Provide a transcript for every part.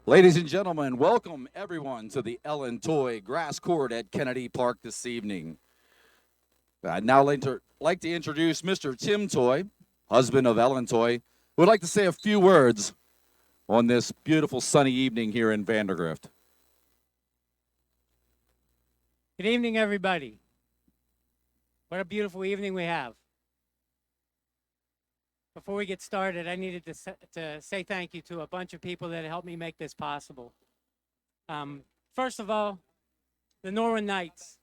Ladies and gentlemen, welcome everyone to the Ellen Toy Grass Court at Kennedy Park this evening. I'd now like to introduce Mr. Tim Toy, husband of Ellen Toy, who would like to say a few words on this beautiful sunny evening here in Vandergrift. Good evening, everybody. What a beautiful evening we have. Before we get started, I needed to say thank you to a bunch of people that helped me make this possible. First of all, the Norwin Knights.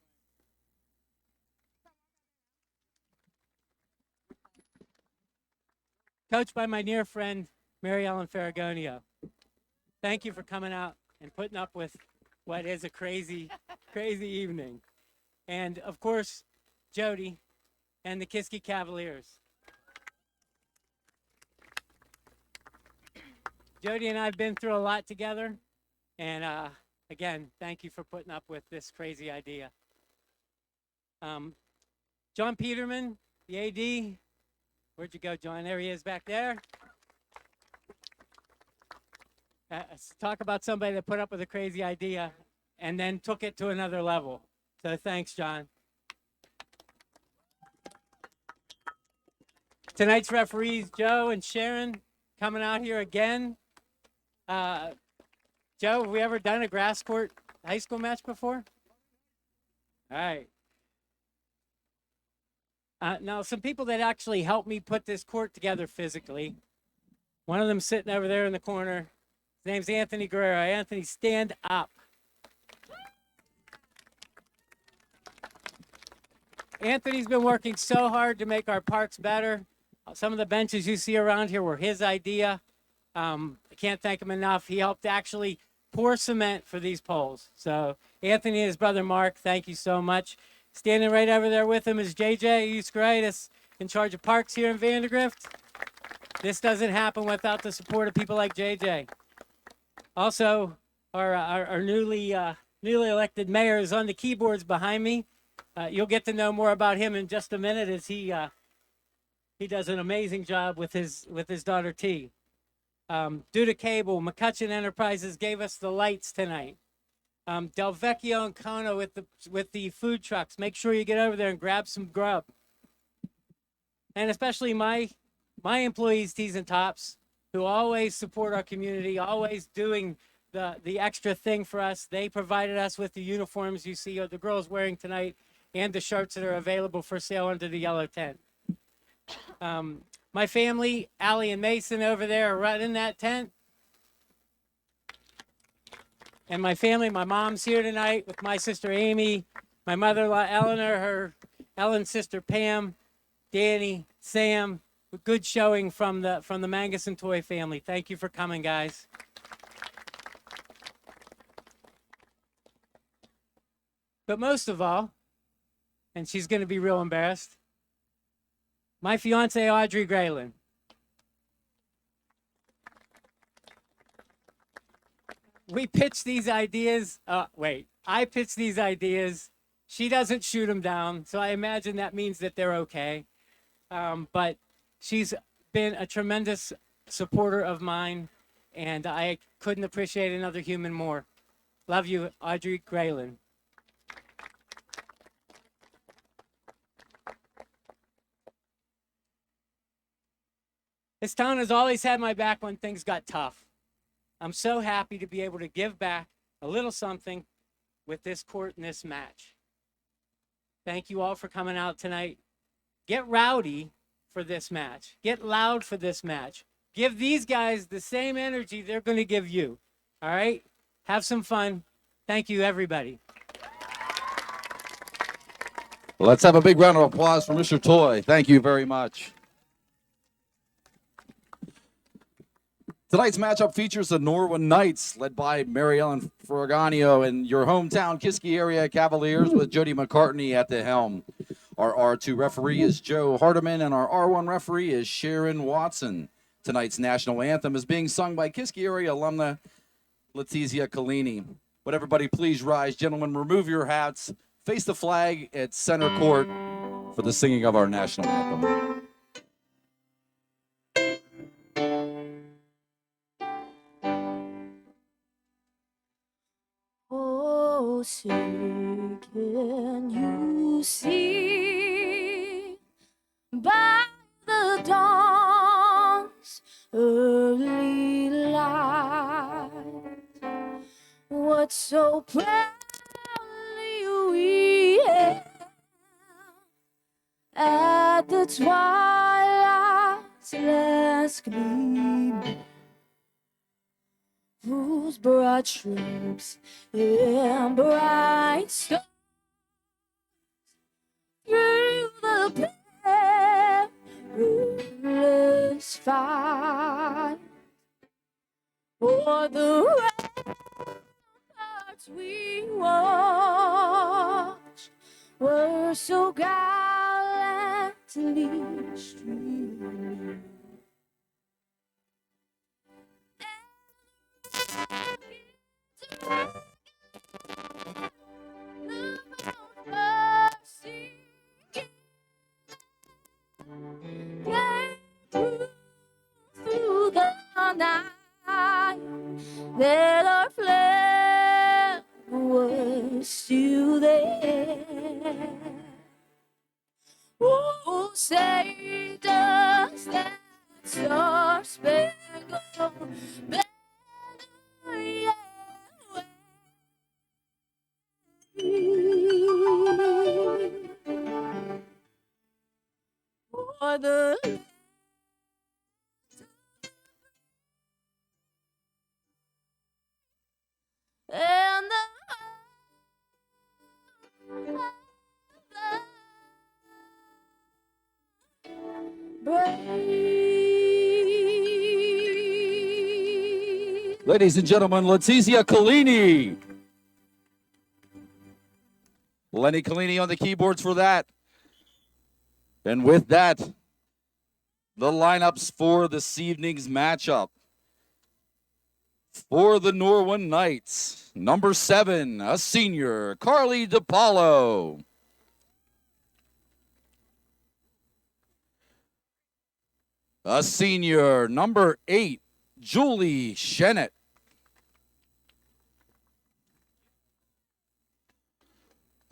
Coached by my dear friend, Mary Ellen Ferragonio. Thank you for coming out and putting up with what is a crazy, crazy evening. And of course, Jody and the Kiski Cavaliers. Jody and I have been through a lot together, and again, thank you for putting up with this crazy idea. John Peterman, the AD, where'd you go, John? There he is back there. Talk about somebody that put up with a crazy idea and then took it to another level. So thanks, John. Tonight's referees, Joe and Sharon, coming out here again. Joe, have we ever done a grass court high school match before? All right. Now, some people that actually helped me put this court together physically. One of them sitting over there in the corner. His name's Anthony Guerrero. Anthony, stand up. Anthony's been working so hard to make our parks better. Some of the benches you see around here were his idea. I can't thank him enough. He helped actually pour cement for these poles. So Anthony and his brother Mark, thank you so much. Standing right over there with him is JJ Euskaritis, in charge of parks here in Vandergrift. This doesn't happen without the support of people like JJ. Also, our newly elected mayor is on the keyboards behind me. You'll get to know more about him in just a minute, as he does an amazing job with his daughter T. Due to cable, McCutcheon Enterprises gave us the lights tonight. Del Vecchio and Kona with the food trucks. Make sure you get over there and grab some grub. And especially my employees, T's and Tops, who always support our community, always doing the extra thing for us. They provided us with the uniforms you see the girls wearing tonight and the shirts that are available for sale under the yellow tent. My family, Allie and Mason over there, are running that tent. And my family, my mom's here tonight with my sister Amy, my mother-in-law Eleanor, Ellen's sister Pam, Danny, Sam. A good showing from the Mangus and Toy family. Thank you for coming, guys. But most of all, and she's going to be real embarrassed, my fiance, Audrey Graylin. We pitch these ideas. I pitch these ideas. She doesn't shoot them down, so I imagine that means that they're okay. But she's been a tremendous supporter of mine, and I couldn't appreciate another human more. Love you, Audrey Graylin. This town has always had my back when things got tough. I'm so happy to be able to give back a little something with this court and this match. Thank you all for coming out tonight. Get rowdy for this match. Get loud for this match. Give these guys the same energy they're going to give you. All right? Have some fun. Thank you, everybody. Let's have a big round of applause for Mr. Toy. Thank you very much. Tonight's matchup features the Norwin Knights, led by Mary Ellen Ferragonio, and your hometown Kiski Area Cavaliers with Jody McCartney at the helm. Our R2 referee is Joe Hardiman, and our R1 referee is Sharon Watson. Tonight's national anthem is being sung by Kiski Area alumna Letizia Collini. Would everybody please rise? Gentlemen, remove your hats. Face the flag at center court for the singing of our national anthem. say, can you see by the dawn's early light what so proudly we hailed at the twilight's last gleam, whose broad stripes and bright stars through the perilous fight, for the ramparts we watched were so gallantly streaming. Through the night, that our flag was still there. Oh, say does that star-spangled banner yet wave? For the and the brave. Ladies and gentlemen, Letizia Collini. Lenny Collini on the keyboards for that. And with that, the lineups for this evening's matchup. For the Norwin Knights, number 7, a senior, Carly DePaulo. A senior, number 8, Julie Shennett.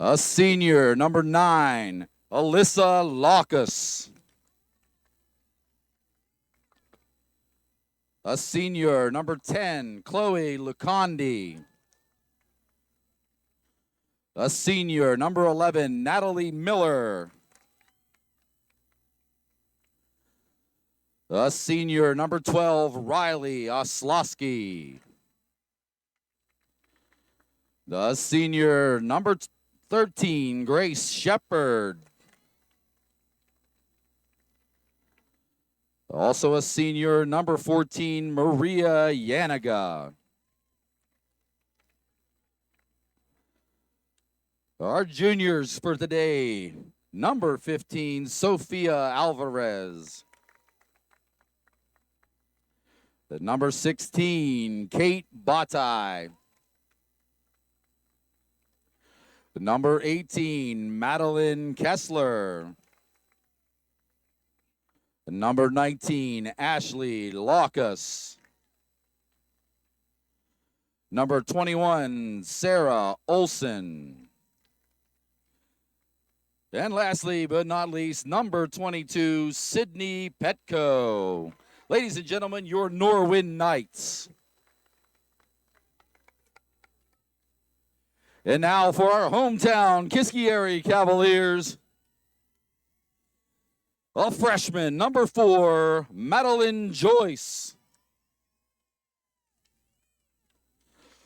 A senior, number 9, Alyssa Lockus. A senior, number 10, Chloe Lucondi. A senior, number 11, Natalie Miller. A senior, number 12, Riley Oslowski. The senior, number 13, Grace Shepard. Also a senior, number 14, Maria Yanaga. Our juniors for today, number 15, Sophia Alvarez. The number 16, Kate Batai. The number 18, Madeline Kessler. The number 19, Ashley Lockus. Number 21, Sarah Olson. And lastly, but not least, number 22, Sydney Petco. Ladies and gentlemen, your Norwin Knights. And now for our hometown Kiski Area Cavaliers, a freshman, number 4, Madeline Joyce.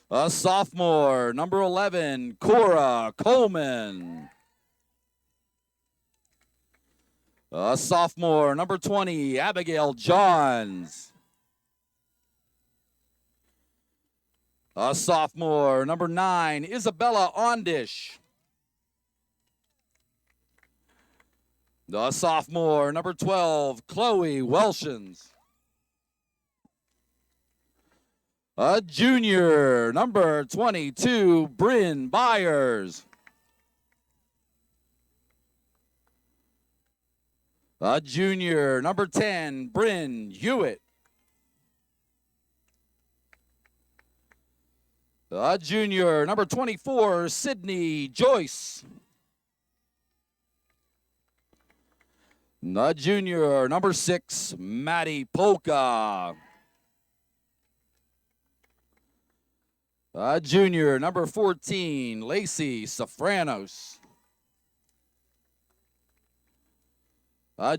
A sophomore, number 11, Cora Coleman. A sophomore, number 20, Abigail Johns. A sophomore, number 9, Isabella Ondish. The sophomore, number 12, Chloe Welshins. A junior, number 22, Bryn Byers. A junior, number 10, Bryn Hewitt. Junior, number 24, Sydney Joyce. Junior, number 6, Maddie Polka. Junior, number 14, Lacey Safranos.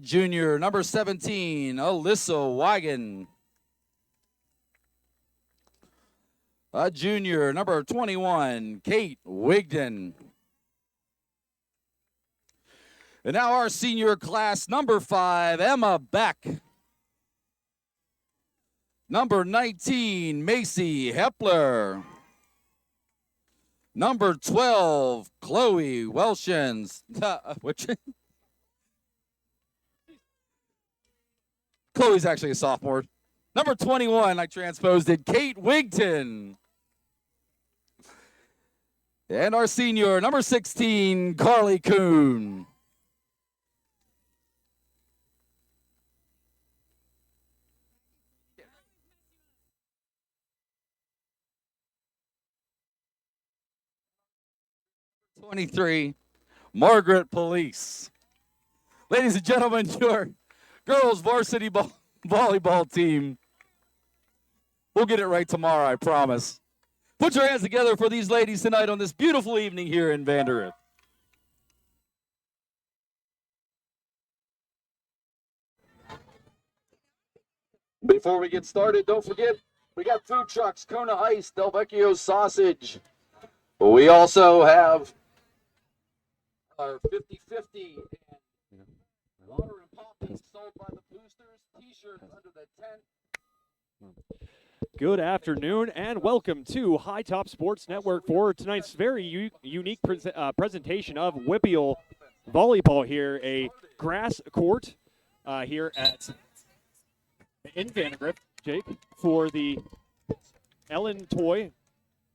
Junior, number 17, Alyssa Wagon. Junior, number 21, Kate Wigden. And now our senior class, number 5, Emma Beck. Number 19, Macy Hepler. Number 12, Chloe Welshens. Chloe's actually a sophomore. Number 21, I transposed it, Kate Wigton. And our senior, number 16, Carly Kuhn. '23, Margaret Police. Ladies and gentlemen, your girls varsity volleyball team. We'll get it right tomorrow, I promise. Put your hands together for these ladies tonight on this beautiful evening here in Vandergrift. Before we get started, don't forget, we got food trucks, Kona Ice, Del Vecchio sausage. We also have our 50-50 and water and poppies sold by the boosters, t-shirts under the tent. Good afternoon and welcome to High Top Sports Network for tonight's very unique presentation of WPIAL volleyball here, a grass court here in Vandergrift, Jake, for the Ellen Toy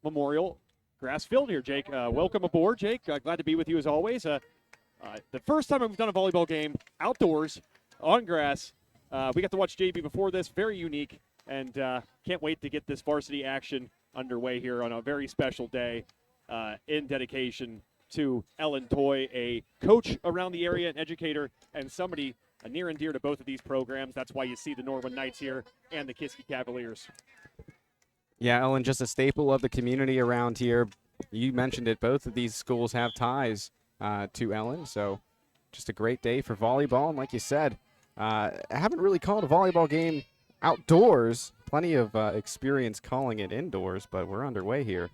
Memorial Grass Field here, Jake. Welcome aboard, Jake. Glad to be with you as always. The first time we've done a volleyball game outdoors on grass. We got to watch JB before this, very unique. And can't wait to get this varsity action underway here on a very special day in dedication to Ellen Toy, a coach around the area, an educator, and somebody near and dear to both of these programs. That's why you see the Norwin Knights here and the Kiski Cavaliers. Yeah, Ellen, just a staple of the community around here. You mentioned it, both of these schools have ties to Ellen, so just a great day for volleyball. And like you said, I haven't really called a volleyball game outdoors. Plenty of experience calling it indoors, but we're underway here.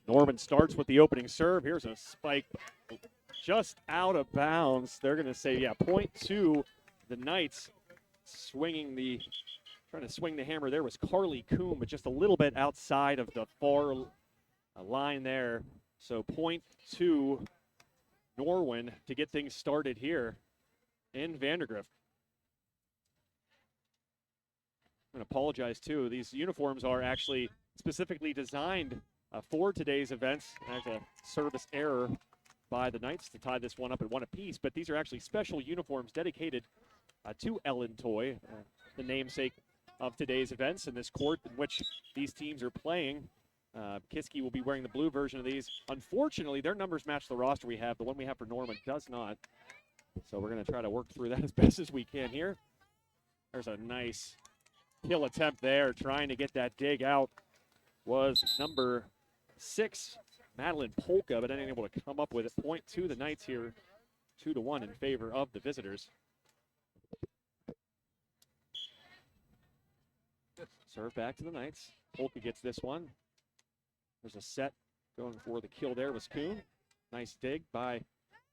Norman starts with the opening serve. Here's a spike just out of bounds. They're going to say, yeah, point to the Knights. Trying to swing the hammer there was Carly Kuhn, but just a little bit outside of the far line there. So point to Norwin to get things started here in Vandergrift. I'm going to apologize, too. These uniforms are actually specifically designed for today's events. There's a service error by the Knights to tie this one up at one apiece, but these are actually special uniforms dedicated to Ellen Toy, the namesake of today's events in this court in which these teams are playing. Kiski will be wearing the blue version of these. Unfortunately, their numbers match the roster we have. The one we have for Norman does not. So we're going to try to work through that as best as we can here. There's a nice kill attempt there, trying to get that dig out was number 6, Madeline Polka, but unable to come up with it. Point to the Knights here, 2-1 in favor of the visitors. Serve back to the Knights. Polka gets this one. There's a set going for the kill there was Kuhn. Nice dig by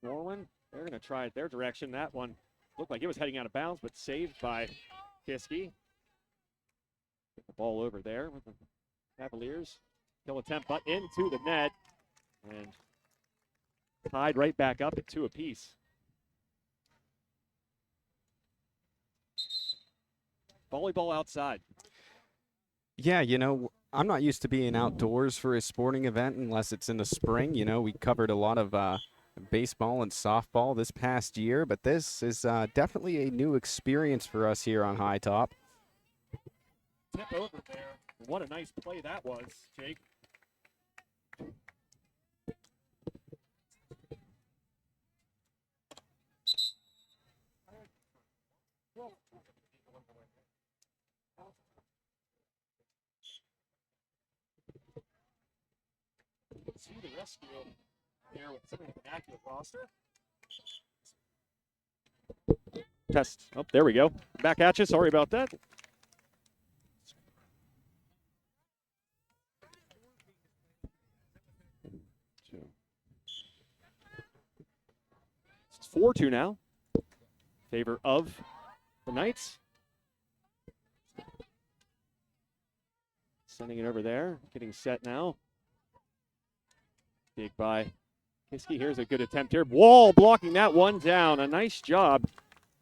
Norwin. They're going to try it their direction. That one looked like it was heading out of bounds, but saved by Kiski. Get the ball over there with the Cavaliers. Kill attempt, but into the net. And tied right back up at 2 apiece. Volleyball outside. Yeah, you know, I'm not used to being outdoors for a sporting event unless it's in the spring. You know, we covered a lot of baseball and softball this past year, but this is definitely a new experience for us here on High Top. Tip over there. What a nice play that was, Jake. See the rescue there with somebody with an accurate roster. Test. Oh, there we go. Back at you. Sorry about that. It's 4-2 now. Favor of the Knights. Sending it over there. Getting set now. Big by Kiski. Here's a good attempt here. Wall blocking that one down. A nice job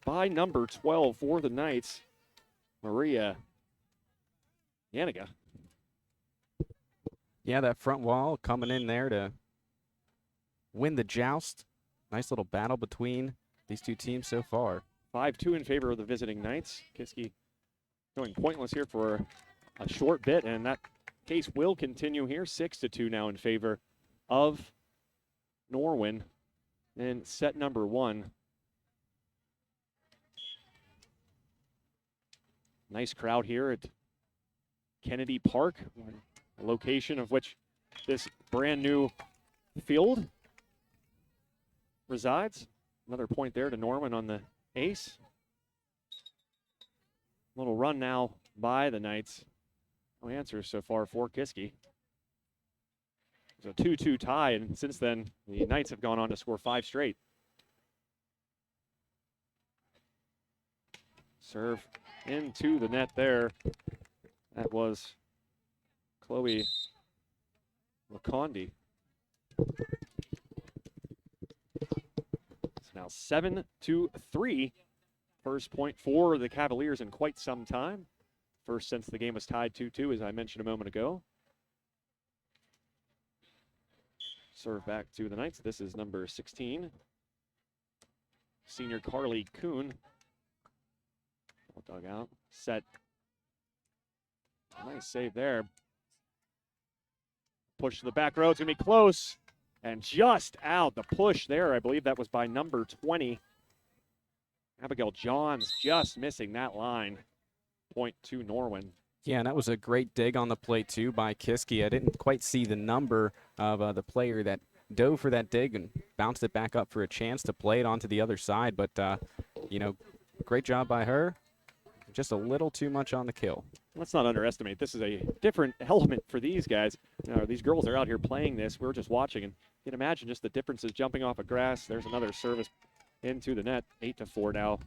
by number 12 for the Knights, Maria Yanniga. Yeah, that front wall coming in there to win the joust. Nice little battle between these two teams so far. 5-2 in favor of the visiting Knights. Kiski going pointless here for a short bit, and that case will continue here. 6-2 now in favor of Norwin in set number 1. Nice crowd here at Kennedy Park, a location of which this brand new field resides. Another point there to Norwin on the ace. Little run now by the Knights. No answers so far for Kiski. It's a 2-2 tie, and since then, the Knights have gone on to score 5 straight. Serve into the net there. That was Chloe Lacondi. It's now 7-3. First point for the Cavaliers in quite some time. First since the game was tied 2-2, as I mentioned a moment ago. Serve back to the Knights. This is number 16. Senior Carly Kuhn. Dug out. Set. Nice save there. Push to the back row. It's going to be close. And just out. The push there, I believe that was by number 20. Abigail Johns just missing that line. Point to Norwin. Yeah, and that was a great dig on the play, too, by Kiski. I didn't quite see the number of the player that dove for that dig and bounced it back up for a chance to play it onto the other side. But, you know, great job by her. Just a little too much on the kill. Let's not underestimate. This is a different element for these guys. You know, these girls are out here playing this. We're just watching, and you can imagine just the differences jumping off of grass. There's another service into the net. 8-4 now.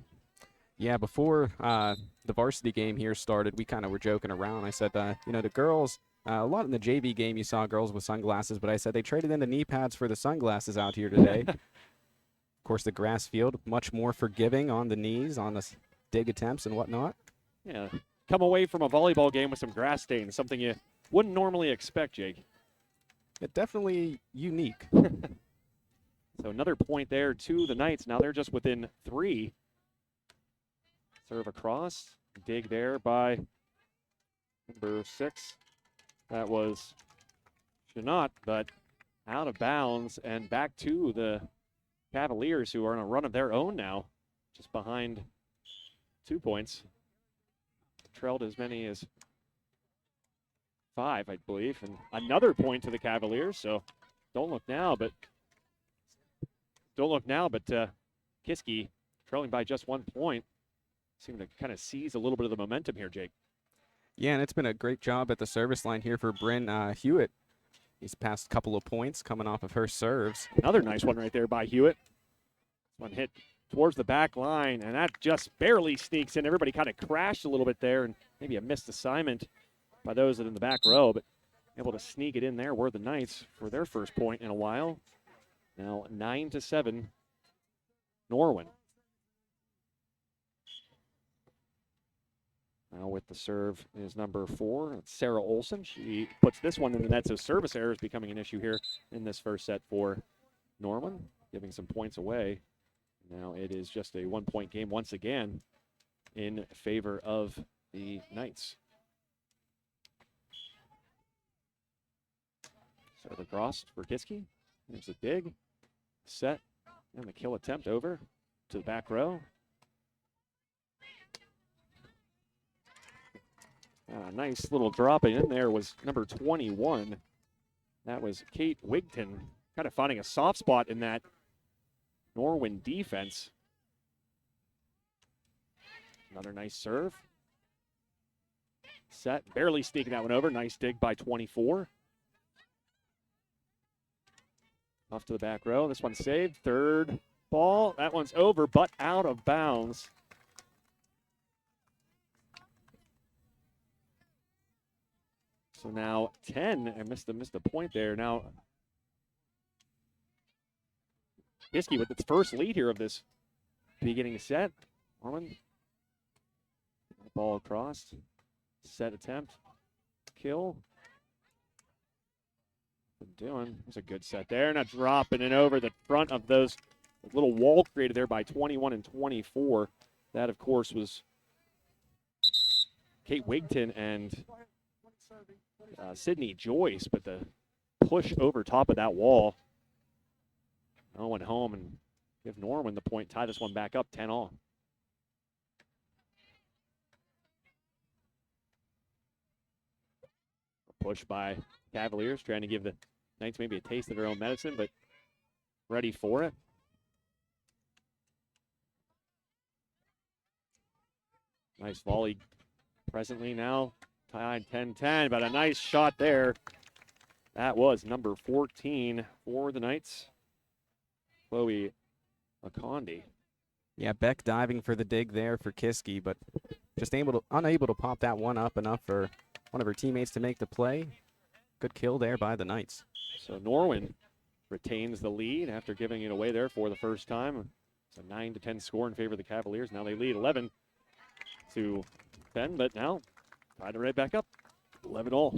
Yeah, before the varsity game here started, we kind of were joking around. I said, you know, the girls, a lot in the JV game you saw girls with sunglasses, but I said they traded in the knee pads for the sunglasses out here today. Of course, the grass field, much more forgiving on the knees, on the dig attempts and whatnot. Yeah, come away from a volleyball game with some grass stains, something you wouldn't normally expect, Jake. Yeah, definitely unique. So another point there to the Knights. Now they're just within 3. Serve across. Dig there by number 6. That was Shanot, but out of bounds and back to the Cavaliers, who are on a run of their own now, just behind 2 points. Trailed as many as 5, I believe, and another point to the Cavaliers. So don't look now, but Kiski trailing by just 1 point. Seem to kind of seize a little bit of the momentum here, Jake. Yeah, and it's been a great job at the service line here for Bryn Hewitt. These past couple of points coming off of her serves. Another nice one right there by Hewitt. One hit towards the back line, and that just barely sneaks in. Everybody kind of crashed a little bit there, and maybe a missed assignment by those in the back row, but able to sneak it in there were the Knights for their first point in a while. Now 9-7, Norwin. Now with the serve is number 4, it's Sarah Olson. She puts this one in the net, so service errors becoming an issue here in this first set for Norwin, giving some points away. Now it is just a 1-point game once again in favor of the Knights. So the cross for Kiski. There's a dig, set, and the kill attempt over to the back row. Nice little dropping in there was number 21. That was Kate Wigton, kind of finding a soft spot in that Norwin defense. Another nice serve. Set, barely sneaking that one over. Nice dig by 24. Off to the back row. This one's saved. Third ball. That one's over, but out of bounds. So now 10. I missed the point there. Now Kiski with its first lead here of this beginning set. Norman. Ball across. Set attempt. Kill. Doing. There's a good set there. Now dropping it over the front of those little wall created there by 21 and 24. That, of course, was Kate Wigton and Sydney Joyce, but the push over top of that wall. Owen home and give Norwin the point, tie this one back up 10-all. Push by Cavaliers, trying to give the Knights maybe a taste of their own medicine, but ready for it. Nice volley presently now. Tied 10-10, but a nice shot there. That was number 14 for the Knights. Chloe Akondi. Yeah, Beck diving for the dig there for Kiski, but just unable to pop that one up enough for one of her teammates to make the play. Good kill there by the Knights. So Norwin retains the lead after giving it away there for the first time. It's a 9-10 score in favor of the Cavaliers. Now they lead 11-10, but now tied it right back up. 11-all.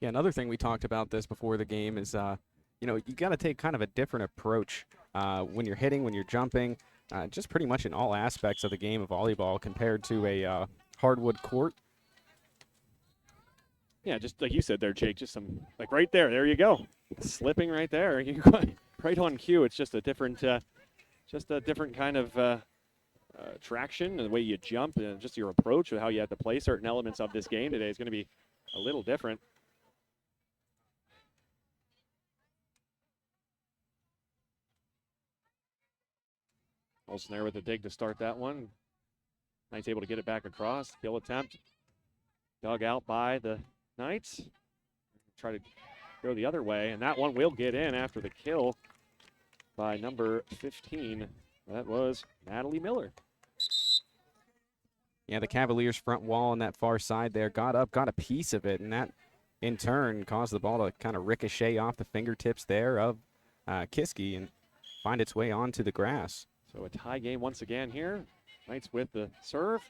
Yeah, another thing we talked about this before the game is, you got to take kind of a different approach when you're hitting, when you're jumping, just pretty much in all aspects of the game of volleyball compared to a hardwood court. Yeah, just like you said there, Jake, just some, like right there. There you go. Slipping right there. Right on cue. It's just a different kind of traction, and the way you jump, and just your approach of how you have to play certain elements of this game today is going to be a little different. Olsen there with a dig to start that one. Knights able to get it back across. Kill attempt. Dug out by the Knights. Try to go the other way, and that one will get in after the kill by number 15. That was Natalie Miller. Yeah, the Cavaliers' front wall on that far side there got up, got a piece of it, and that in turn caused the ball to kind of ricochet off the fingertips there of Kiski and find its way onto the grass. So a tie game once again here. Knights with the serve.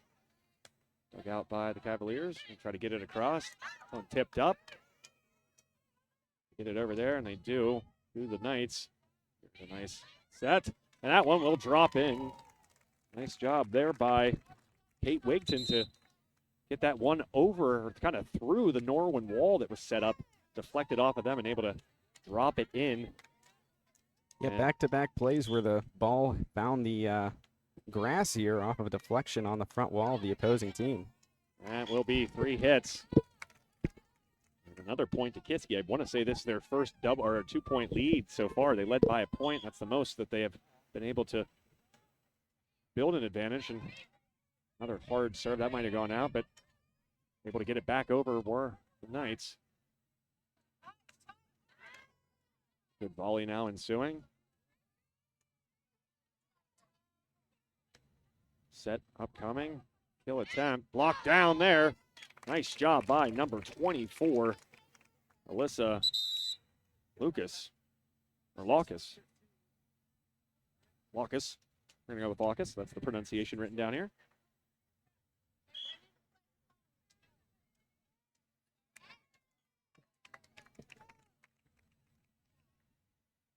Dug out by the Cavaliers. They try to get it across. One tipped up. Get it over there, and they do. To the Knights. Here's a nice set. And that one will drop in. Nice job there by Kate Wigton to get that one over, or kind of through the Norwin wall that was set up, deflected off of them, and able to drop it in. Yeah, back-to-back plays where the ball found the grass here off of a deflection on the front wall of the opposing team. That will be 3 hits. And another point to Kiski. I want to say this is their first double or 2-point lead so far. They led by a point. That's the most that they have been able to build an advantage. And another hard serve that might have gone out, but able to get it back over were the Knights. Good volley now ensuing. Set upcoming. Kill attempt. Blocked down there. Nice job by number 24, Alyssa Lucas. Or Laucus. Laucus. We're going to go with Laucus. That's the pronunciation written down here.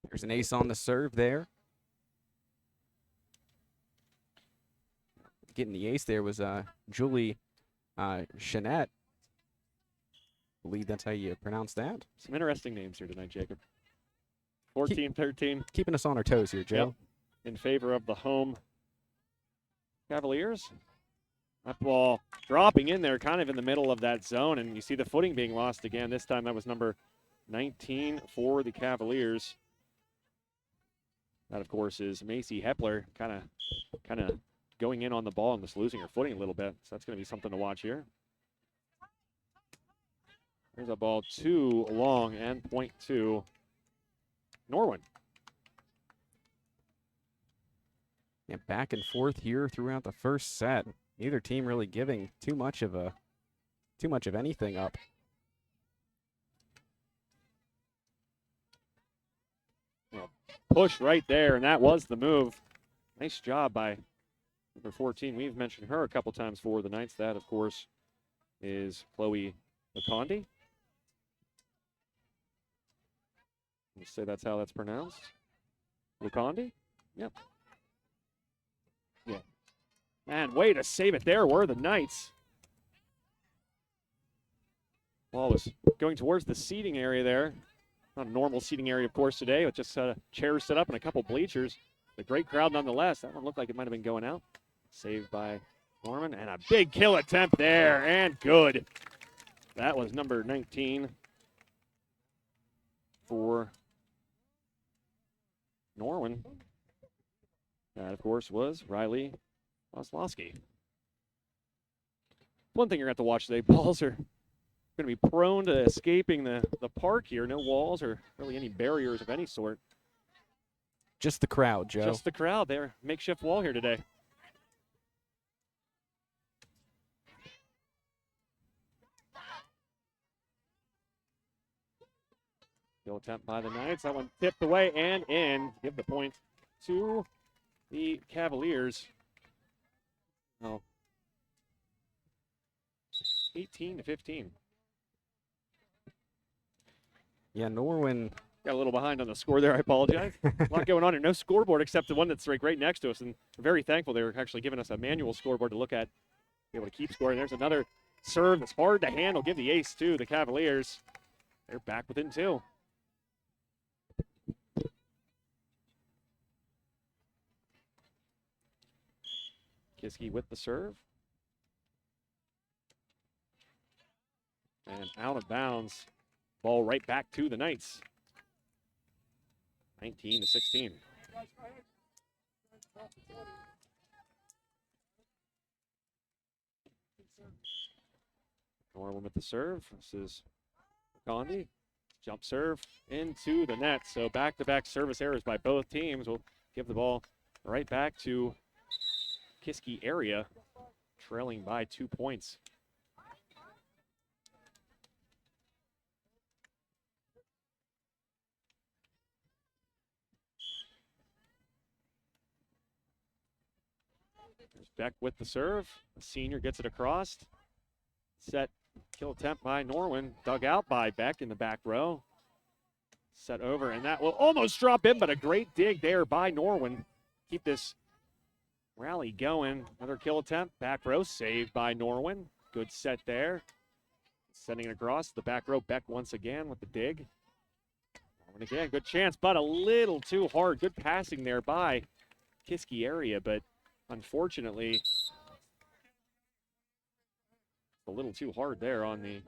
There's an ace on the serve there. Getting the ace there was Julie Chanette. believe that's how you pronounce that. Some interesting names here tonight, Jacob. 14-13. Keeping us on our toes here, Joe. Yep. In favor of the home Cavaliers. That ball dropping in there kind of in the middle of that zone, and you see the footing being lost again. This time that was number 19 for the Cavaliers. That, of course, is Macy Hepler kind of going in on the ball and just losing her footing a little bit. So that's going to be something to watch here. There's a ball too long and point to Norwin. Yeah, back and forth here throughout the first set. Neither team really giving too much of anything up. Well, push right there, and that was the move. Nice job by number 14. We've mentioned her a couple times for the Knights. That, of course, is Chloe Lacondi. Let's say that's how that's pronounced. Lacondi? Yep. Yeah. Man, way to save it there were the Knights. Ball was going towards the seating area there. Not a normal seating area, of course, today, with just chairs set up and a couple bleachers. A great crowd nonetheless. That one looked like it might have been going out. Saved by Norman, and a big kill attempt there, and good. That was number 19 for Norwin. That, of course, was Riley Oslowski. One thing you're going to have to watch today, balls are going to be prone to escaping the park here. No walls or really any barriers of any sort. Just the crowd, Joe. Just the crowd there. Makeshift wall here today. Still attempt by the Knights. That one tipped away and in. Give the point to the Cavaliers. Oh. 18-15. Yeah, Norwin. Got a little behind on the score there. I apologize. A lot going on here. No scoreboard except the one that's right next to us. And we're very thankful they were actually giving us a manual scoreboard to look at, be able to keep scoring. There's another serve that's hard to handle. Give the ace to the Cavaliers. They're back within two. Kiski with the serve. And out of bounds. Ball right back to the Knights. 19-16. Norwin with the serve. This is Gandhi. Jump serve into the net. So back-to-back service errors by both teams will give the ball right back to Kiski Area, trailing by 2 points. There's Beck with the serve. The senior gets it across. Set kill attempt by Norwin. Dug out by Beck in the back row. Set over, and that will almost drop in, but a great dig there by Norwin. Keep this rally going. Another kill attempt. Back row saved by Norwin. Good set there. Sending it across the back row. Beck once again with the dig. Norwin again. Good chance, but a little too hard. Good passing there by Kiski Area, but unfortunately, a little too hard there on the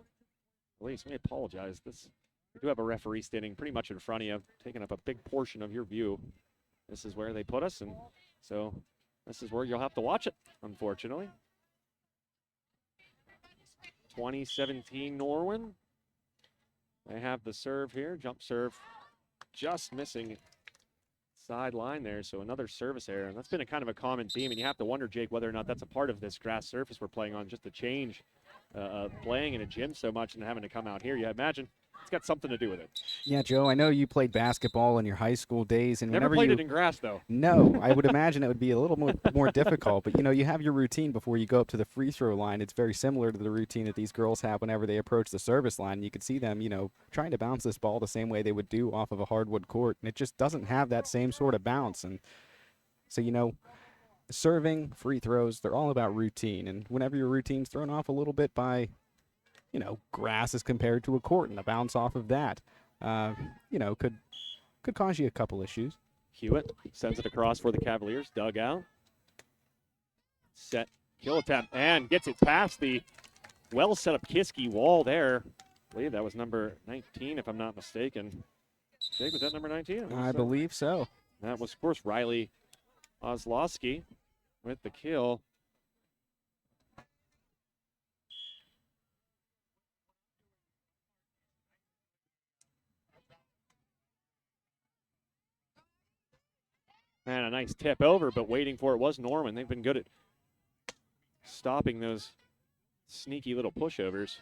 release. We apologize. We do have a referee standing pretty much in front of you, taking up a big portion of your view. This is where they put us, and so this is where you'll have to watch it, unfortunately. 2017 Norwin. They have the serve here. Jump serve just missing sideline there, so another service error. And that's been a kind of a common theme, and you have to wonder, Jake, whether or not that's a part of this grass surface we're playing on, just the change of playing in a gym so much and having to come out here. You imagine it's got something to do with it. Yeah, Joe, I know you played basketball in your high school days. And Never played it in grass, though. No, I would imagine it would be a little more difficult. But, you have your routine before you go up to the free throw line. It's very similar to the routine that these girls have whenever they approach the service line. You could see them, trying to bounce this ball the same way they would do off of a hardwood court. And it just doesn't have that same sort of bounce. And so, serving, free throws, they're all about routine. And whenever your routine's thrown off a little bit by grass as compared to a court and the bounce off of that, could cause you a couple issues. Hewitt sends it across for the Cavaliers. Dug out. Set kill attempt and gets it past the well set up Kiski wall there. I believe that was number 19, if I'm not mistaken. Jake, was that number 19? I believe so. That was, of course, Riley Oslowski with the kill. And a nice tip over, but waiting for it was Norman. They've been good at stopping those sneaky little pushovers.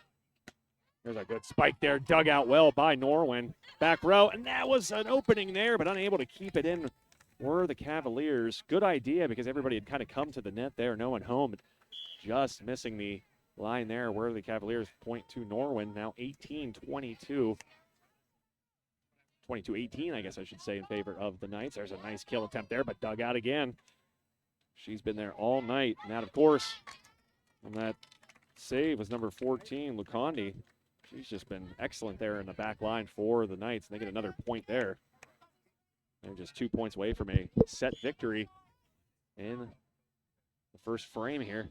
There's a good spike there, dug out well by Norwin. Back row, and that was an opening there, but unable to keep it in were the Cavaliers. Good idea because everybody had kind of come to the net there, no one home. But just missing the line there were the Cavaliers. Point to Norwin, now 18-22. 22-18, I guess I should say, in favor of the Knights. There's a nice kill attempt there, but dug out again. She's been there all night. And that, of course, on that save was number 14, Lucondi. She's just been excellent there in the back line for the Knights. And they get another point there. They're just 2 points away from a set victory in the first frame here.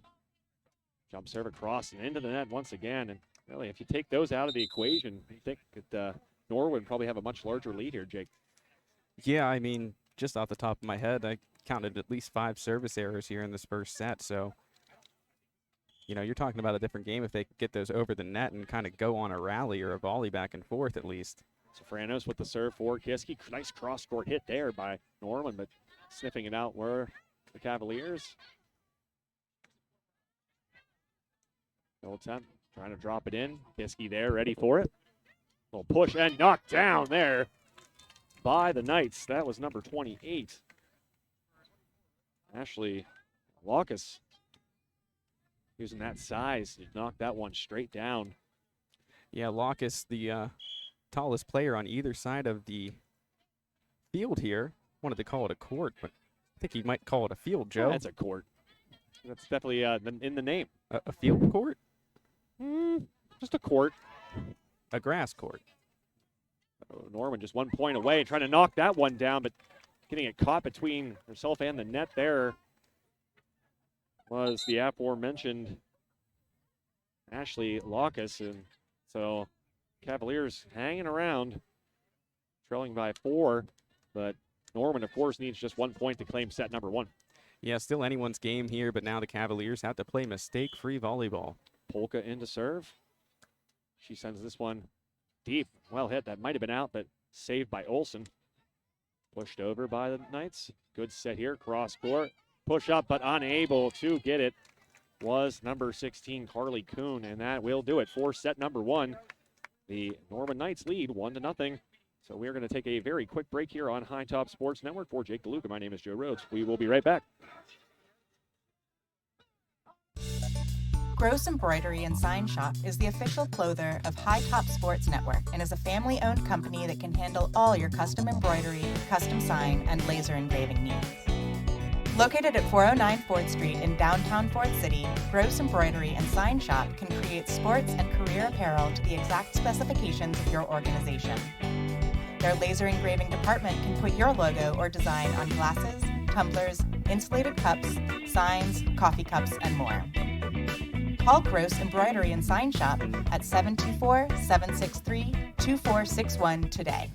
Jump serve across and into the net once again. And really, if you take those out of the equation, I think that Norwood probably have a much larger lead here, Jake. Yeah, I mean, just off the top of my head, I counted at least 5 service errors here in this first set. So, you're talking about a different game if they could get those over the net and kind of go on a rally or a volley back and forth at least. Sofranos with the serve for Kiski. Nice cross-court hit there by Norman, but sniffing it out were the Cavaliers. No attempt, trying to drop it in. Kiski there, ready for it. Little push and knocked down there by the Knights. That was number 28. Ashley Locus using that size to knock that one straight down. Yeah, Locus, the tallest player on either side of the field here. Wanted to call it a court, but I think he might call it a field, Joe. That's a court. That's definitely in the name. A field court? Just a court. A grass court. Norman just 1 point away, trying to knock that one down, but getting it caught between herself and the net there was the aforementioned Ashley Locus. And so Cavaliers hanging around, trailing by 4, but Norman, of course, needs just 1 point to claim set number 1. Yeah, still anyone's game here, but now the Cavaliers have to play mistake-free volleyball. Polka into serve. She sends this one deep. Well hit. That might have been out, but saved by Olsen. Pushed over by the Knights. Good set here. Cross court. Push up, but unable to get it was number 16, Carly Kuhn, and that will do it for set number 1. The Norwin Knights lead 1-0. So we're going to take a very quick break here on High Top Sports Network. For Jake DeLuca, my name is Joe Rhodes. We will be right back. Gross Embroidery and Sign Shop is the official clother of High Top Sports Network and is a family-owned company that can handle all your custom embroidery, custom sign, and laser engraving needs. Located at 409 4th Street in downtown Fort City, Gross Embroidery and Sign Shop can create sports and career apparel to the exact specifications of your organization. Their laser engraving department can put your logo or design on glasses, tumblers, insulated cups, signs, coffee cups, and more. Call Gross Embroidery and Sign Shop at 724-763-2461 today.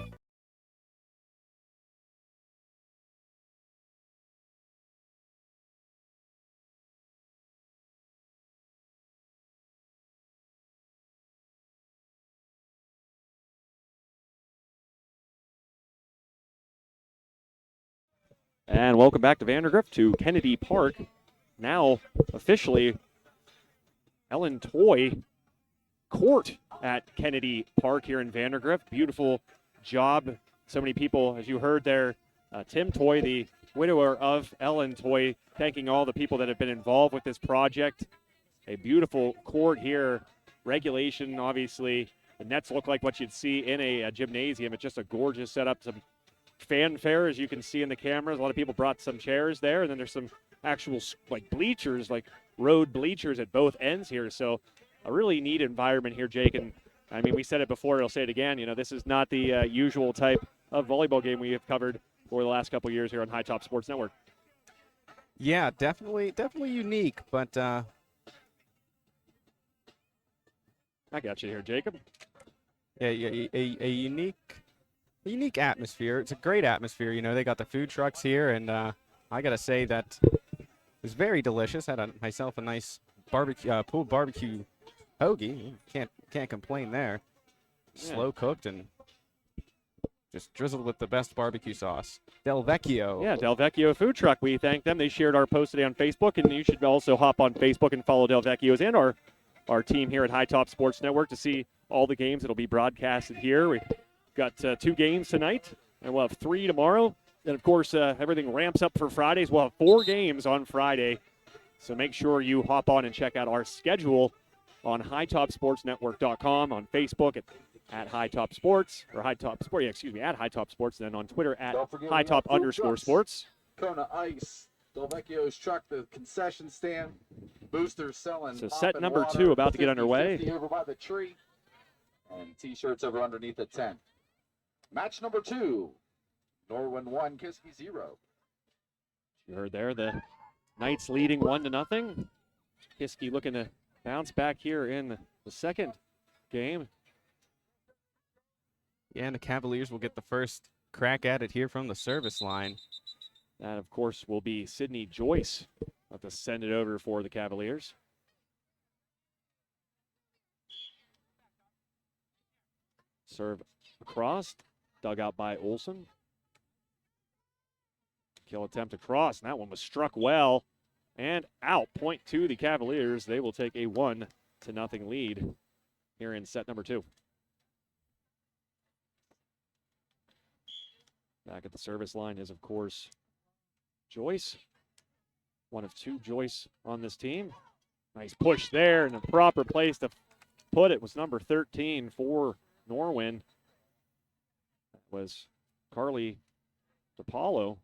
And welcome back to Vandergrift to Kennedy Park. Now officially Ellen Toy Court at Kennedy Park here in Vandergrift. Beautiful job. So many people, as you heard there, Tim Toy, the widower of Ellen Toy, thanking all the people that have been involved with this project. A beautiful court here. Regulation, obviously. The nets look like what you'd see in a gymnasium. It's just a gorgeous setup. Some fanfare, as you can see in the cameras. A lot of people brought some chairs there, and then there's some actual bleachers, like road bleachers at both ends here. So a really neat environment here, Jake. And I mean, we said it before, I'll say it again. You know, this is not the usual type of volleyball game we have covered for the last couple of years here on High Top Sports Network. Yeah, definitely unique, but I got you here, Jacob. yeah, a unique atmosphere. It's a great atmosphere. You know, they got the food trucks here, and I gotta say that it was very delicious. Had myself a nice barbecue, pulled barbecue hoagie. Can't complain there. Yeah. Slow cooked and just drizzled with the best barbecue sauce. Del Vecchio. Yeah, Del Vecchio Food Truck. We thank them. They shared our post today on Facebook, and you should also hop on Facebook and follow Del Vecchio's and our team here at High Top Sports Network to see all the games that'll be broadcasted here. We've got 2 games tonight, and we'll have 3 tomorrow. And, of course, everything ramps up for Fridays. We'll have 4 games on Friday. So make sure you hop on and check out our schedule on HighTopSportsNetwork.com, on Facebook at High Top Sports, or High Top Sport, at High Top Sports, and then on Twitter at High Top _sports. Kona Ice, Del Vecchio's truck, the concession stand, boosters selling. So pop set and number water, 2 about to get 50, underway. 50 over by the tree, and T-shirts over underneath the tent. Match number 2, Norwin 1, Kiski 0. You heard there, the Knights leading 1-0. Kiski looking to bounce back here in the second game. Yeah, and the Cavaliers will get the first crack at it here from the service line. That, of course, will be Sydney Joyce. I'll have to send it over for the Cavaliers. Serve across, dug out by Olsen. Kill attempt across, and that one was struck well and out. Point to the Cavaliers. They will take a 1-0 lead here in set number 2. Back at the service line is, of course, Joyce. One of 2 Joyce on this team. Nice push there, and the proper place to put it was number 13 for Norwin. That was Carly DePaulo.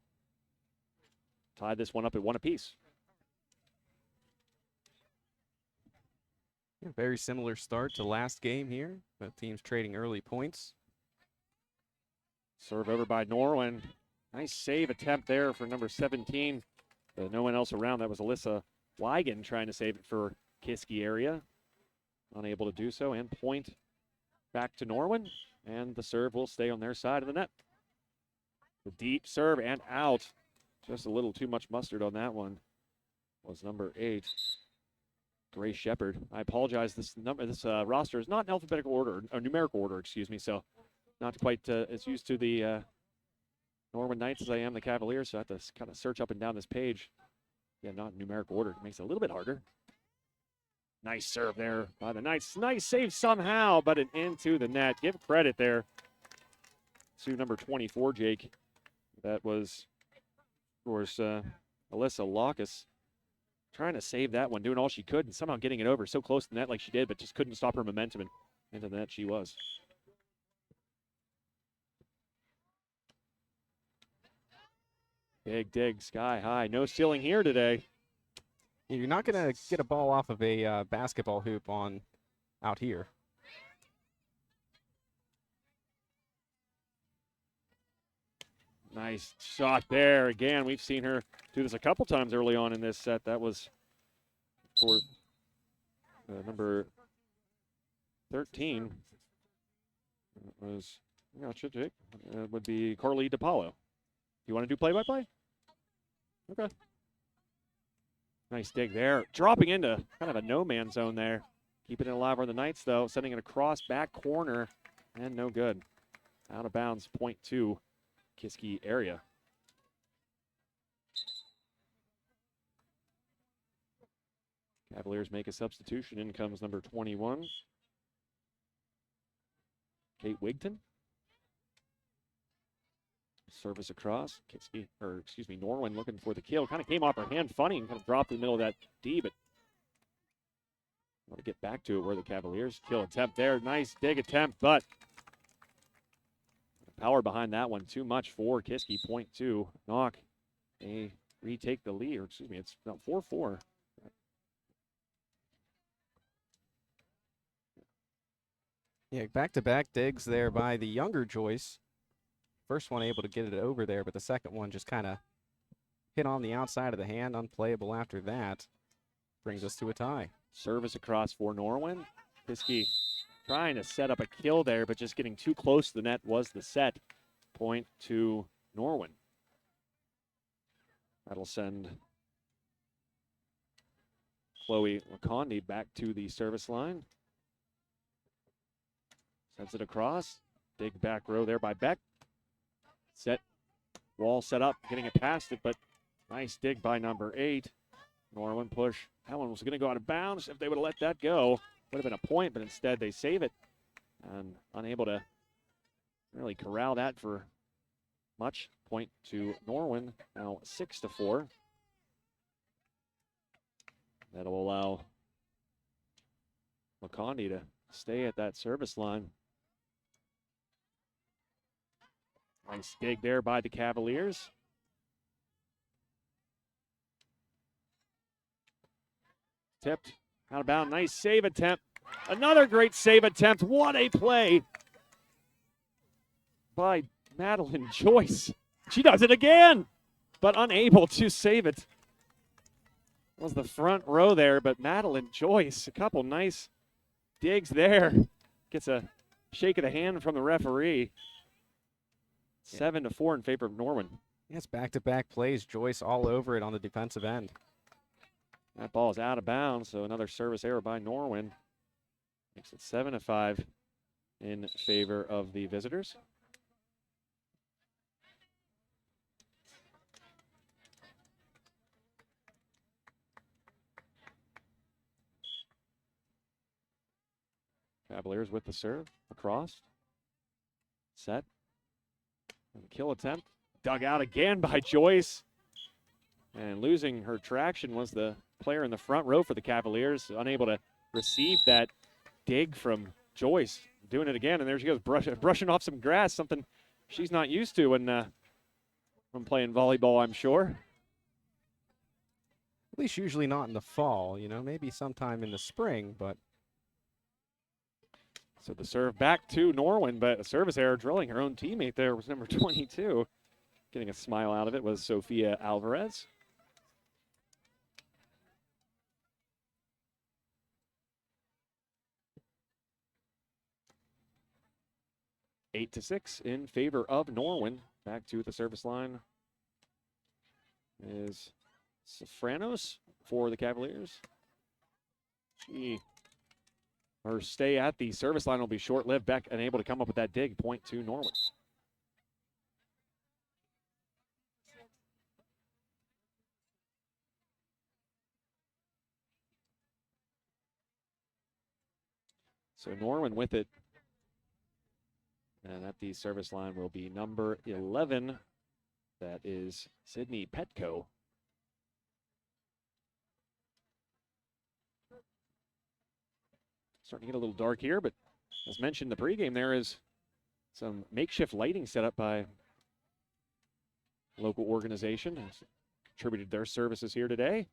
Tied this one up at 1 apiece. Yeah, very similar start to last game here. Both teams trading early points. Serve over by Norwin. Nice save attempt there for number 17. No one else around. That was Alyssa Wigan trying to save it for Kiski Area. Unable to do so, and point back to Norwin. And the serve will stay on their side of the net. The deep serve and out. Just a little too much mustard on that one. Was number 8, Grace Shepard. I apologize. This roster is not in alphabetical order, or numerical order, excuse me. So not quite as used to the Norwin Knights as I am the Cavaliers. So I have to kind of search up and down this page. Yeah, not in numerical order. It makes it a little bit harder. Nice serve there by the Knights. Nice save somehow, but an into the net. Give credit there to number 24, Jake. That was, of course, Alyssa Lockus trying to save that one, doing all she could, and somehow getting it over so close to the net like she did, but just couldn't stop her momentum, and into the net she was. Big dig, sky high. No ceiling here today. You're not going to get a ball off of a basketball hoop out here. Nice shot there. Again, we've seen her do this a couple times early on in this set. That was for number 13. It was, would be Carly DePaulo. You want to do play-by-play? Okay. Nice dig there. Dropping into kind of a no-man zone there. Keeping it alive on the Knights, though. Sending it across back corner. And no good. Out of bounds, point 2, Kiski Area. Cavaliers make a substitution. In comes number 21, Kate Wigton. Service across. Norwin looking for the kill. Kind of came off her hand funny and kind of dropped in the middle of that D, but want to get back to it where the Cavaliers kill attempt there. Nice dig attempt, but power behind that one. Too much for Kiski. Point 2. Knock. They retake the lead, or it's 4-4. Yeah, back-to-back digs there by the younger Joyce. First one able to get it over there, but the second one just kind of hit on the outside of the hand, unplayable after that. Brings us to a tie. Service across for Norwin. Kiski trying to set up a kill there, but just getting too close to the net was the set. Point to Norwin. That'll send Chloe Lacondi back to the service line. Sends it across. Dig back row there by Beck. Set. Wall set up, getting it past it, but nice dig by number 8. Norwin push. That one was going to go out of bounds. If they would have let that go, would have been a point, but instead they save it. And unable to really corral that for much. Point to Norwin, now 6-4. That'll allow Lacondi to stay at that service line. Nice dig there by the Cavaliers. Tipped out of bounds. Nice save attempt. Another great save attempt. What a play by Madeline Joyce. She does it again, but unable to save it. Was the front row there, but Madeline Joyce, a couple nice digs there. Gets a shake of the hand from the referee. 7-4 in favor of Norwin. Yes, back-to-back plays. Joyce all over it on the defensive end. That ball is out of bounds, so another service error by Norwin. Makes it 7-5 in favor of the visitors. Cavaliers with the serve, across, set, and kill attempt. Dug out again by Joyce. And losing her traction was the player in the front row for the Cavaliers, unable to receive that dig from Joyce. Doing it again, and there she goes, brushing off some grass, something she's not used to when playing volleyball, I'm sure. At least usually not in the fall, you know, maybe sometime in the spring, but. So the serve back to Norwin, but a service error drilling her own teammate there was number 22. Getting a smile out of it was Sophia Alvarez. Eight to 6 in favor of Norwin. Back to the service line is Sofranos for the Cavaliers. Her stay at the service line will be short-lived. Beck unable to come up with that dig. Point to Norwin. So Norwin with it. And at the service line will be number 11. That is Sydney Petco. Starting to get a little dark here, but as mentioned in the pregame, there is some makeshift lighting set up by a local organization. Has contributed their services here today.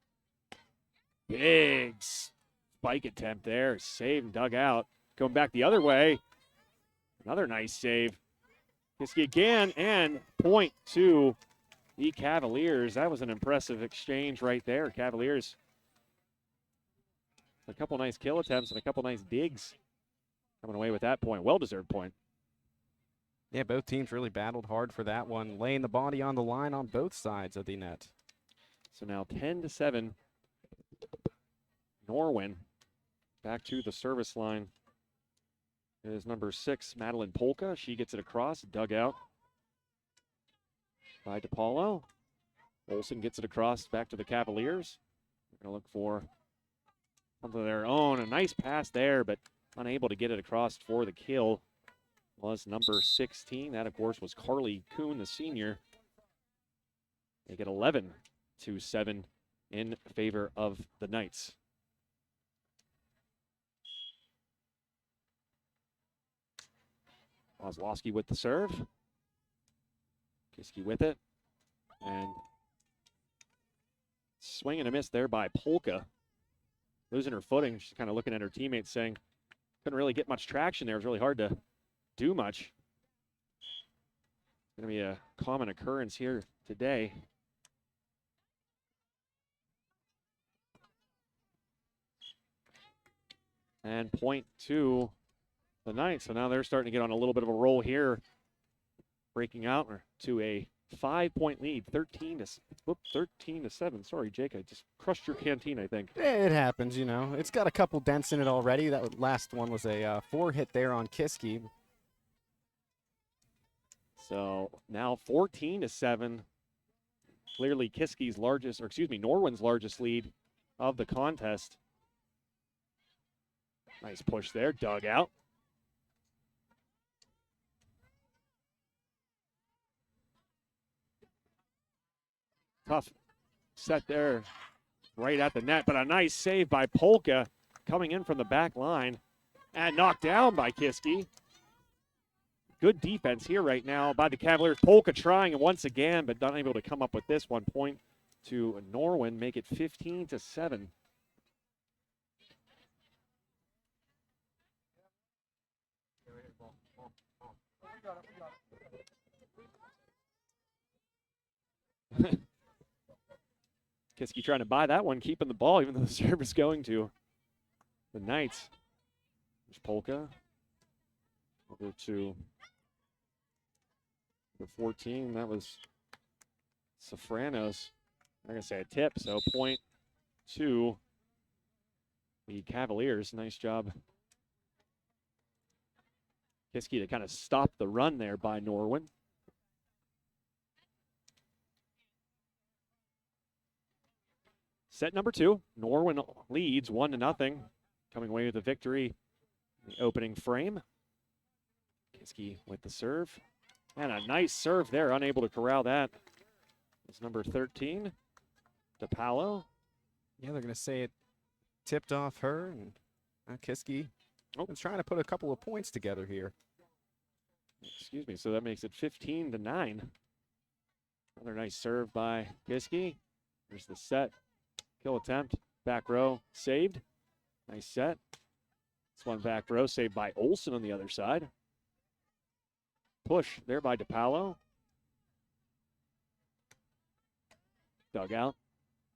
Big spike attempt there. Save and dug out. Going back the other way. Another nice save. Kiski again, and point to the Cavaliers. That was an impressive exchange right there. Cavaliers, a couple nice kill attempts and a couple nice digs coming away with that point. Well-deserved point. Yeah, both teams really battled hard for that one, laying the body on the line on both sides of the net. So now 10-7. Norwin back to the service line is number 6, Madeline Polka. She gets it across, dug out by DePaulo. Olsen gets it across back to the Cavaliers. They're going to look for something of their own. A nice pass there, but unable to get it across for the kill was number 16. That, of course, was Carly Kuhn, the senior. They get 11-7 in favor of the Knights. Kozlowski with the serve. Kiski with it. And swing and a miss there by Polka. Losing her footing. She's kind of looking at her teammates saying, couldn't really get much traction there. It was really hard to do much. It's going to be a common occurrence here today. And point to the Knights. So now they're starting to get on a little bit of a roll here, breaking out to a 5-point lead, 13 to 7. Sorry, Jake, I just crushed your canteen, I think. It happens, you know. It's got a couple dents in it already. That last one was a 4-hit there on Kiski. So now 14 to 7. Clearly Kiski's largest, or excuse me, Norwin's largest lead of the contest. Nice push there, dug out. Tough set there right at the net, but a nice save by Polka coming in from the back line and knocked down by Kiski. Good defense here right now by the Cavaliers. Polka trying once again, but not able to come up with this 1 point to Norwin, make it 15 to 7. Kiski trying to buy that one, keeping the ball, even though the serve is going to the Knights. There's Polka. Over to the 14. That was Safranos. I'm going to say a tip, so point to the Cavaliers. Nice job, Kiski, to kind of stop the run there by Norwin. Set number 2, Norwin leads 1-0, coming away with a victory in the opening frame. Kiski with the serve, and a nice serve there, unable to corral that. It's number 13, DePaolo. Yeah, they're going to say it tipped off her, and Kiski is trying to put a couple of points together here. Excuse me, so that makes it 15 to 9. Another nice serve by Kiski. There's the set. Kill attempt, back row, saved. Nice set. This one back row, saved by Olsen on the other side. Push there by DePaolo. Dug out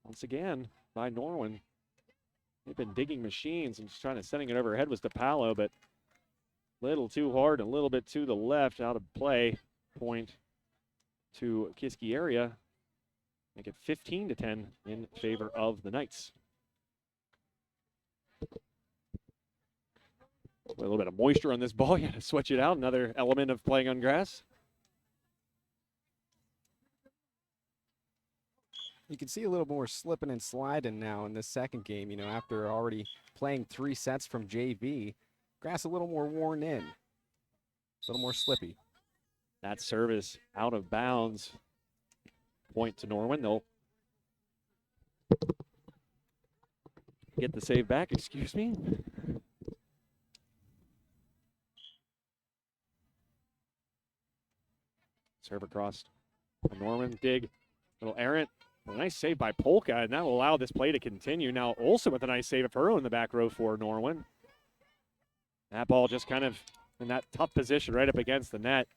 once again by Norwin. They've been digging machines and just trying to sending it overhead was DePaolo, but a little too hard, a little bit to the left, out of play. Point to Kiski Area. Make it 15 to 10 in favor of the Knights. A little bit of moisture on this ball. You got to switch it out. Another element of playing on grass. You can see a little more slipping and sliding now in this second game, you know, after already playing 3 sets from JV. Grass a little more worn in, a little more slippy. That serve is out of bounds. Point to Norwin. They'll get the save back, excuse me. Serve across Norwin. Dig. Little errant. A nice save by Polka, and that will allow this play to continue. Now Olsen with a nice save of her own in the back row for Norwin. That ball just kind of in that tough position right up against the net.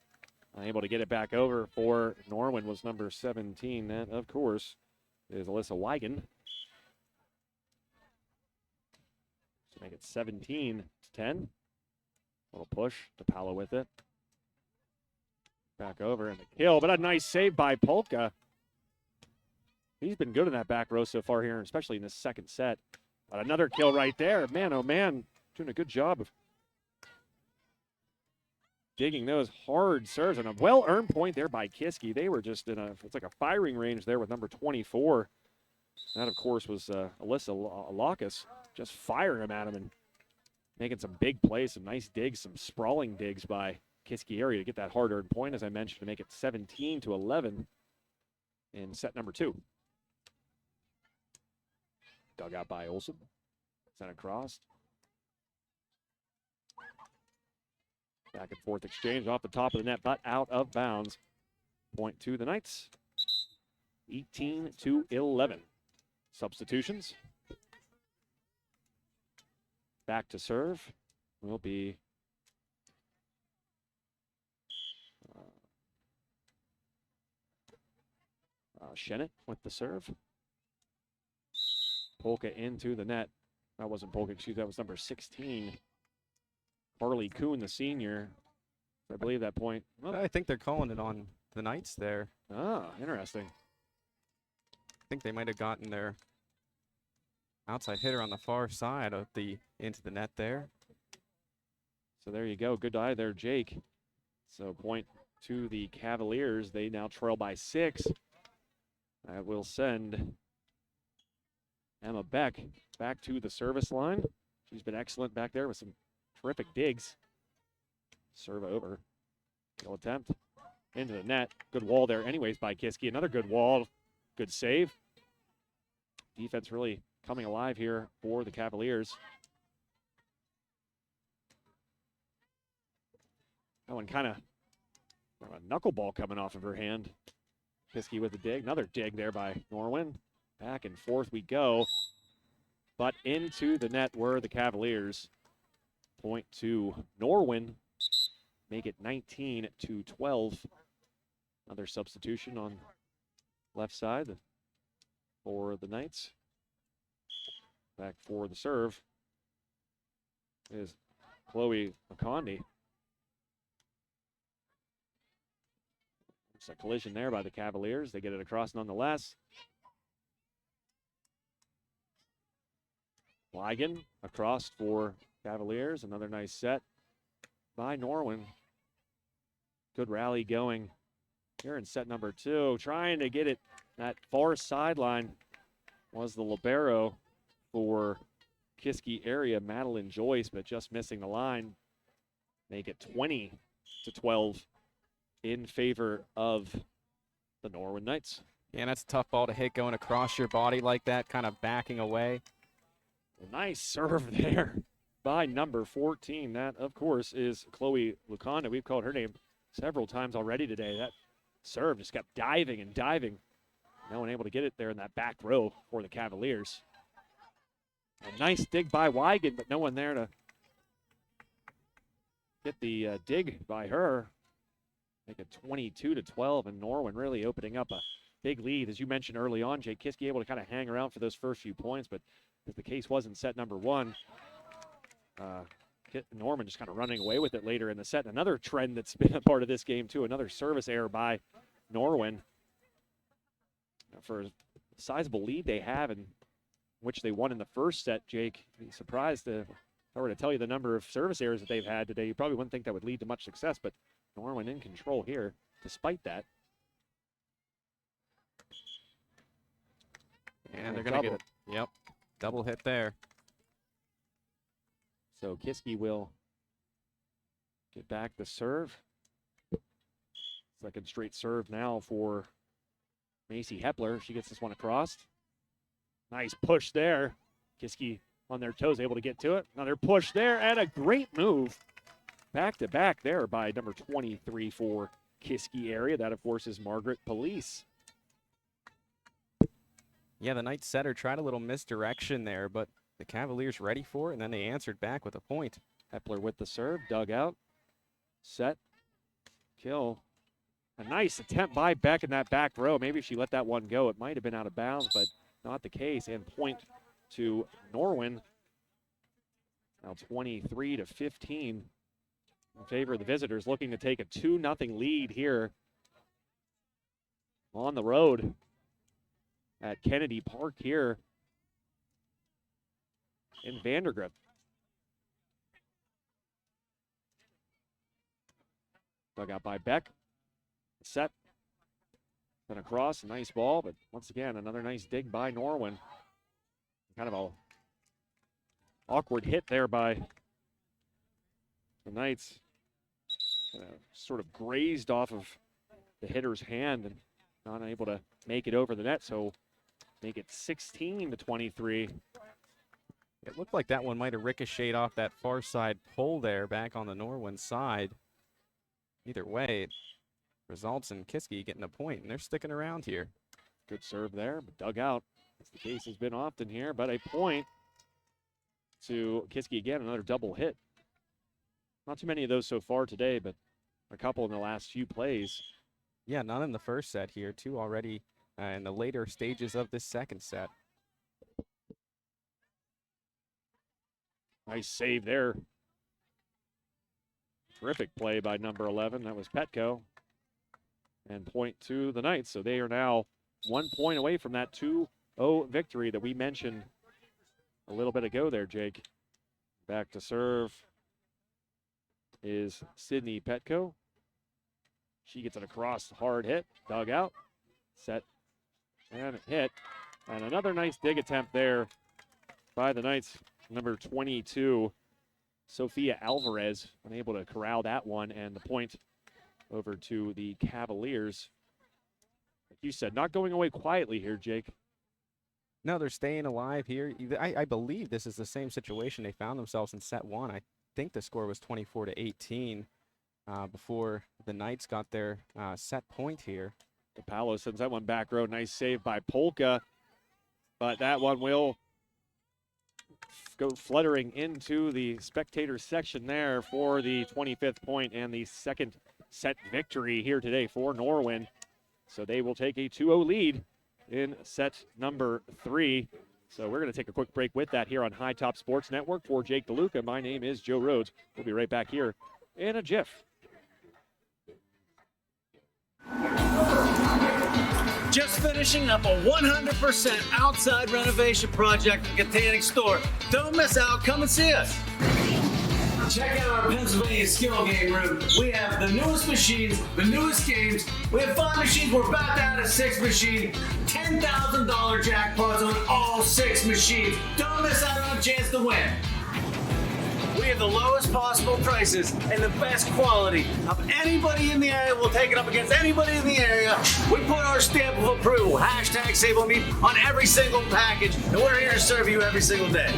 Unable to get it back over for Norwin was number 17. That, of course, is Alyssa Wigan. So make it 17 to 10. Little push. DePaolo with it. Back over and the kill, but a nice save by Polka. He's been good in that back row so far here, especially in this second set. But another kill right there. Man, oh man, doing a good job of digging those hard serves, and a well-earned point there by Kiski. They were just in it's like a firing range there with number 24. That, of course, was Alyssa Lacus, just firing him at him and making some big plays, some nice digs, some sprawling digs by Kiski Area to get that hard-earned point, as I mentioned, to make it 17 to 11 in set number 2. Dug out by Olsen. Sent across. Back and forth exchange off the top of the net, but out of bounds. Point to the Knights. 18 to 11. Substitutions. Back to serve. will be Shennett with the serve. Polka into the net. That wasn't Polka, excuse me, that was number 16. Harley Kuhn, the senior. I believe that point. Oh, I think they're calling it on the Knights there. ah, interesting. I think they might have gotten their outside hitter on the far side of the into the net there. So there you go. Good eye there, Jake. So point to the Cavaliers. They now trail by 6. That will send Emma Beck back to the service line. She's been excellent back there with some terrific digs. Serve over. Kill attempt. Into the net. Good wall there anyways by Kiski. Another good wall. Good save. Defense really coming alive here for the Cavaliers. That one kind of a knuckleball coming off of her hand. Kiski with the dig. Another dig there by Norwin. Back and forth we go. But into the net were the Cavaliers. Point to Norwin. Make it 19-12. Another substitution on left side for the Knights. Back for the serve is Chloe McCondy. It's a collision there by the Cavaliers. They get it across nonetheless. Ligon across for Cavaliers. Another nice set by Norwin. Good rally going here in set number 2. Trying to get it that far sideline was the libero for Kiski area, Madeline Joyce, but just missing the line. Make it 20-12 in favor of the Norwin Knights. Yeah, that's a tough ball to hit going across your body like that, kind of backing away. A nice serve there by number 14. That, of course, is Chloe Luconda. We've called her name several times already today. That serve just kept diving and diving. No one able to get it there in that back row for the Cavaliers. A nice dig by Wigan, but no one there to get the dig by her. Make it 22-12, and Norwin really opening up a big lead. As you mentioned early on, Jake Kiski able to kind of hang around for those first few points, but as the case was in set number 1, Norman just kind of running away with it later in the set. Another trend that's been a part of this game, too. Another service error by Norwin. For a sizable lead they have, in which they won in the first set, Jake, I'd be surprised if I were to tell you the number of service errors that they've had today. You probably wouldn't think that would lead to much success, but Norwin in control here, despite that. And they're going to get it. Yep, double hit there. So Kiski will get back the serve. Second straight serve now for Macy Hepler. She gets this one across. Nice push there. Kiski on their toes, able to get to it. Another push there, and a great move. Back to back there by number 23 for Kiski area. That, of course, is Margaret Police. Yeah, the Knights setter tried a little misdirection there, but the Cavaliers ready for it, and then they answered back with a point. Hepler with the serve, dug out, set, kill. A nice attempt by Beck in that back row. Maybe if she let that one go, it might have been out of bounds, but not the case. And point to Norwin. Now 23-15 in favor of the visitors, looking to take a 2-0 lead here on the road at Kennedy Park here in Vandergrift. Dug out by Beck. Set. Then across, a nice ball, but once again, another nice dig by Norwin. Kind of a awkward hit there by the Knights. Sort of grazed off of the hitter's hand and not able to make it over the net, so make it 16-23. It looked like that one might have ricocheted off that far side pole there back on the Norwin side. Either way, it results in Kiski getting a point, and they're sticking around here. Good serve there, but dug out, as the case has been often here, but a point to Kiski again, another double hit Not too many of those so far today, but a couple in the last few plays. Yeah, none in the first set here. 2 already in the later stages of this second set. Nice save there. Terrific play by number 11. That was Petco. And point to the Knights. So they are now 1 point away from that 2-0 victory that we mentioned a little bit ago there, Jake. Back to serve is Sydney Petco. She gets it across, hard hit, dug out, set, and hit. And another nice dig attempt there by the Knights. Number 22, Sophia Alvarez, unable to corral that one, and the point over to the Cavaliers. Like you said, not going away quietly here, Jake. No, they're staying alive here. I believe this is the same situation they found themselves in set 1. I think the score was 24-18 before the Knights got their set point here. Palo sends that one back row. Nice save by Polka, but that one will go fluttering into the spectator section there for the 25th point and the second set victory here today for Norwin. So they will take a 2-0 lead in set number 3. So we're going to take a quick break with that here on High Top Sports Network. For Jake DeLuca, my name is Joe Rhodes. We'll be right back here in a jiff. Just finishing up a 100% outside renovation project at Catanic Store. Don't miss out. Come and see us. Check out our Pennsylvania skill game room. We have the newest machines, the newest games. We have 5 machines. We're about to add a 6th machine. $10,000 jackpots on all 6 machines. Don't miss out on a chance to win. We have the lowest possible prices and the best quality of anybody in the area. We'll take it up against anybody in the area. We put our stamp of approval, #SableMeat, on every single package, and we're here to serve you every single day.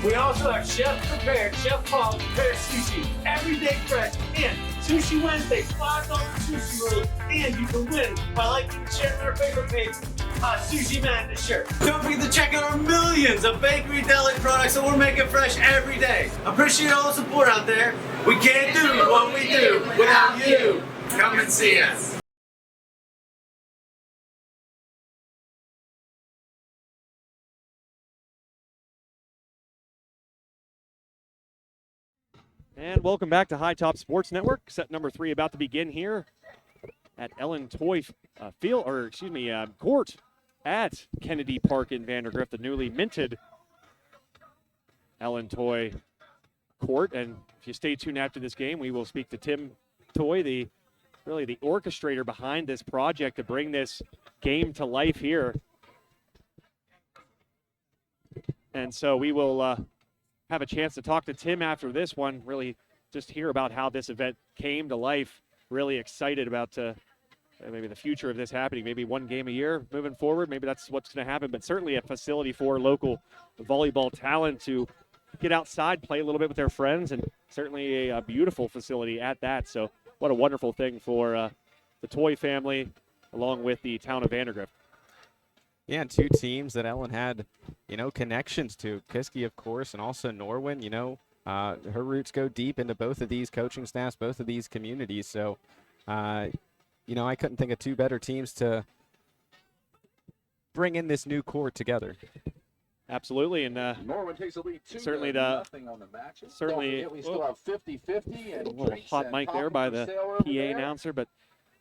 We also have chef-prepared, chef-quality prepared sushi, every day fresh, and Sushi Wednesday, $5 sushi rolls, and you can win by liking and sharing our favorite page, Sushi Madness shirt. Don't forget to check out our millions of bakery deli products that we're making fresh every day. Appreciate all the support out there. We can't do what we do without you. Come and see us. And welcome back to High Top Sports Network. Set number 3 about to begin here at Ellen Toy Court at Kennedy Park in Vandergrift, the newly minted Ellen Toy Court. And if you stay tuned after this game, we will speak to Tim Toy, the orchestrator behind this project to bring this game to life here. And so we will have a chance to talk to Tim after this one, really just hear about how this event came to life. Really excited about maybe the future of this happening, maybe 1 game a year moving forward. Maybe that's what's going to happen, but certainly a facility for local volleyball talent to get outside, play a little bit with their friends, and certainly a beautiful facility at that. So what a wonderful thing for the Toy family along with the town of Vandergrift. Yeah, 2 teams that Ellen had, connections to. Kiski, of course, and also Norwin. Her roots go deep into both of these coaching staffs, both of these communities. So, I couldn't think of 2 better teams to bring in this new court together. Absolutely, and Norwin takes a lead 2 certainly nothing on the match. Certainly, we still have 50-50 and a little drinks hot and mic there coffee by for the sale over PA there. announcer, but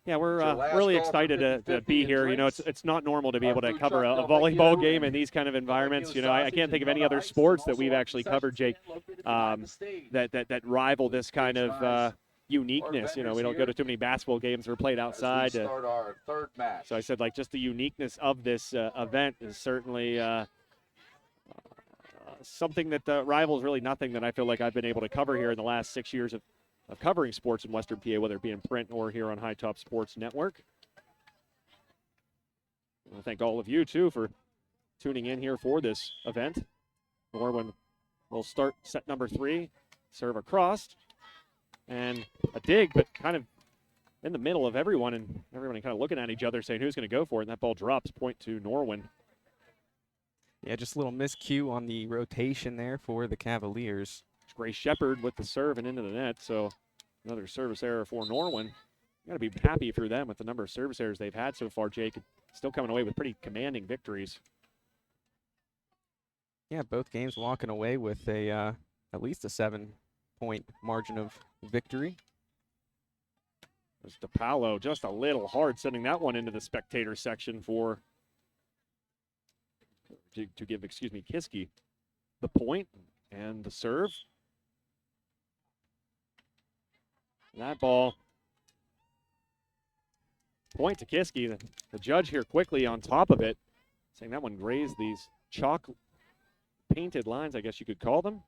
yeah, we're Your last really call for excited to 50-50 be and here. drinks. It's not normal to be Our able to food cover truck a will make volleyball you game in and these kind of environments. I sausage can't think of and any other ice, sports and that we've also actually concession covered, Jake, stand located behind the stage. that rival this kind of uniqueness. We don't go to too many basketball games that are played outside. As we start our 3rd match. So I said, just the uniqueness of this event is certainly something that rivals really nothing that I feel like I've been able to cover here in the last 6 years of covering sports in Western PA, whether it be in print or here on High Top Sports Network. I want to thank all of you, too, for tuning in here for this event. Norwin will start set number 3, serve across, and a dig, but kind of in the middle of everyone, and everybody kind of looking at each other saying who's going to go for it, and that ball drops, point to Norwin. Yeah, just a little miscue on the rotation there for the Cavaliers. Grace Shepard with the serve and into the net, so another service error for Norwin. You got to be happy for them with the number of service errors they've had so far, Jake. Still coming away with pretty commanding victories. Yeah, both games walking away with a at least a 7-point margin of victory. There's DePaolo just a little hard sending that one into the spectator section to give Kiski the point and the serve. That ball, point to Kiski. The judge here quickly on top of it, saying that one grazed these chalk painted lines, I guess you could call them.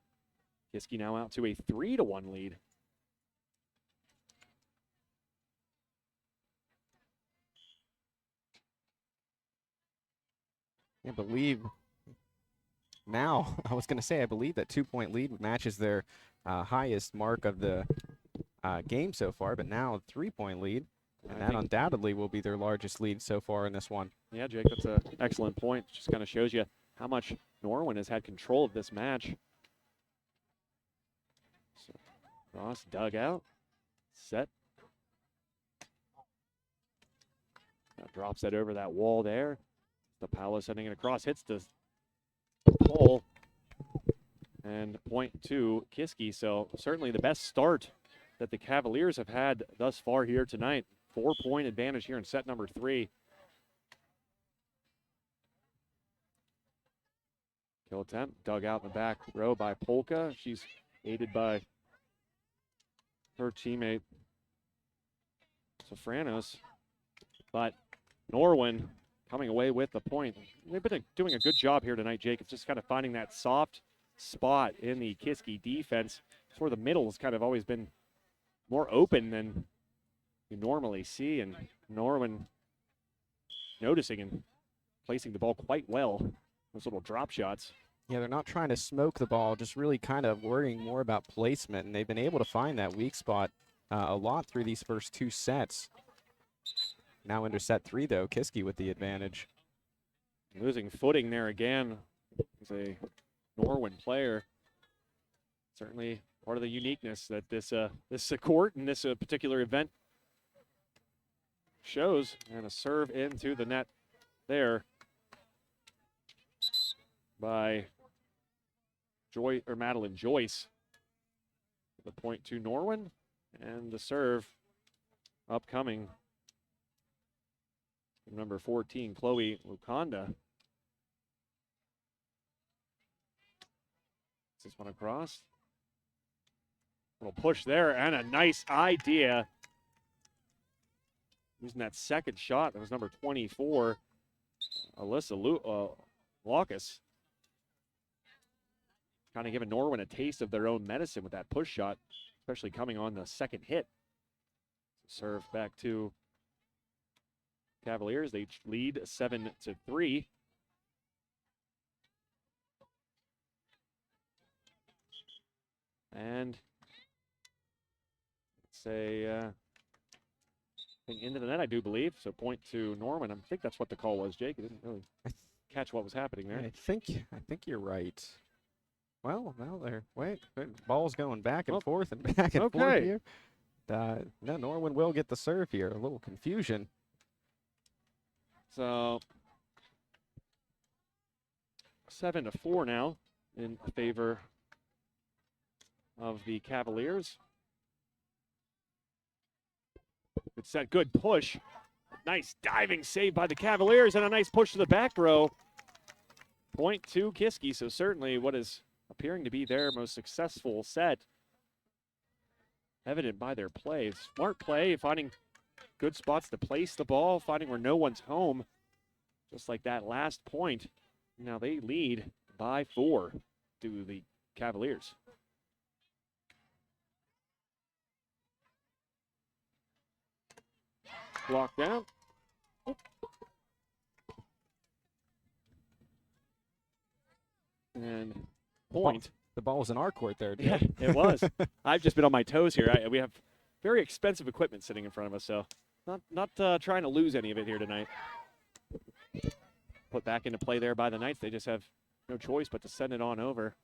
Kiski now out to a 3-1 lead. I believe now, I was going to say, I believe that 2-point lead matches their highest mark of the game so far, but now a 3-point lead, and that undoubtedly will be their largest lead so far in this one. Yeah, Jake, that's an excellent point. Just kind of shows you how much Norwin has had control of this match. So, Ross dug out, set. Drops that over that wall there. DePaolo sending it across, hits the pole, and point to Kiski. So certainly the best start that the Cavaliers have had thus far here tonight. 4-point advantage here in set number 3. Kill attempt, dug out in the back row by Polka. She's aided by her teammate Sofranos, but Norwin coming away with the point. They've been doing a good job here tonight, Jake. It's just kind of finding that soft spot in the Kiski defense. It's where the middle has kind of always been more open than you normally see, and Norwin noticing and placing the ball quite well. Those little drop shots. Yeah, they're not trying to smoke the ball, just really kind of worrying more about placement, and they've been able to find that weak spot a lot through these first 2 sets. Now into set 3, though, Kiski with the advantage. Losing footing there again as a Norwin player. Certainly part of the uniqueness that this court and this particular event shows. And a serve into the net there by Madeline Joyce. The point to Norwin, and the serve upcoming. Number 14, Chloe Lukanda. This one across. Little push there, and a nice idea. Using that second shot, that was number 24, Alyssa Laucus. Kind of giving Norwin a taste of their own medicine with that push shot, especially coming on the second hit. Serve back to Cavaliers. They lead 7-3. And it's a thing into the net, I do believe. So point to Norwin. I think that's what the call was, Jake. I didn't really catch what was happening there. I think you're right. Well, now ball's going back and forth and back and forth here. No, Norwin will get the serve here. A little confusion. So 7-4 now in favor of the Cavaliers. Good set, good push. Nice diving save by the Cavaliers, and a nice push to the back row. Point to Kiski, so certainly what is appearing to be their most successful set. Evident by their play. Smart play, finding good spots to place the ball, finding where no one's home. Just like that last point. Now they lead by 4 to the Cavaliers. Block down. And point. The ball was in our court there, Yeah, dude. it was. I've just been on my toes here. We have very expensive equipment sitting in front of us, so not trying to lose any of it here tonight. Put back into play there by the Knights. They just have no choice but to send it on over.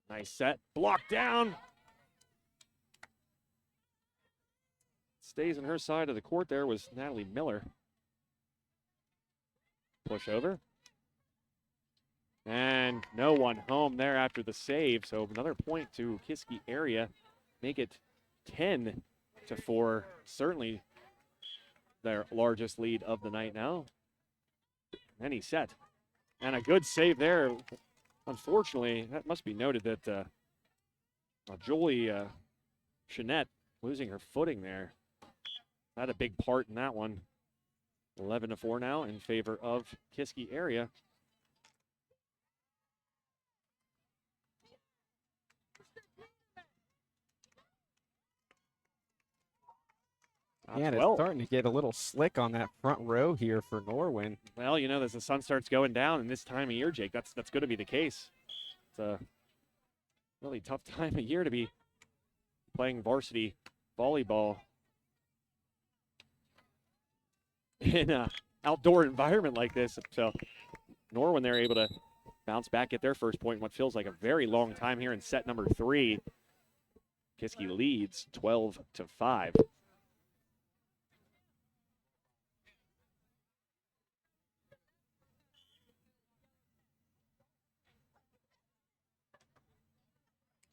Nice set. Blocked down. Stays on her side of the court there was Natalie Miller. Push over. And no one home there after the save. So another point to Kiski Area. Make it 10-4. Certainly their largest lead of the night now. Any set. And a good save there. Unfortunately, that must be noted that Jolie Chanette losing her footing there. Had a big part in that one. 11-4 now in favor of Kiski Area. Yeah, and it's starting to get a little slick on that front row here for Norwin. Well, you know, as the sun starts going down in this time of year, Jake, that's going to be the case. It's a really tough time of year to be playing varsity volleyball in an outdoor environment like this. So Norwin, they're able to bounce back, get their first point in what feels like a very long time here in set number 3. Kiski leads 12-5.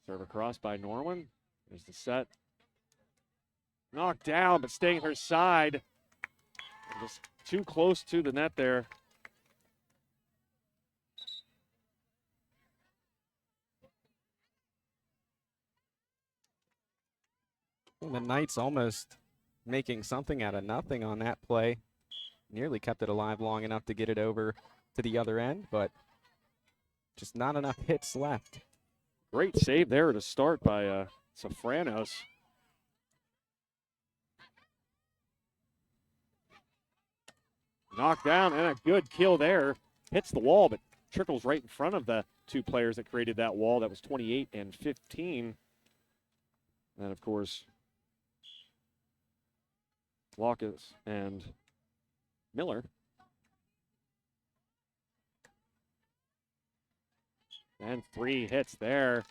Serve across by Norwin. There's the set. Knocked down, but staying at her side. Just too close to the net there. And the Knights almost making something out of nothing on that play. Nearly kept it alive long enough to get it over to the other end, but just not enough hits left. Great save there to start by Safranos. Knocked down and a good kill there. Hits the wall, but trickles right in front of the two players that created that wall. That was 28 and 15. And of course, Lockus and Miller. And 3 hits there.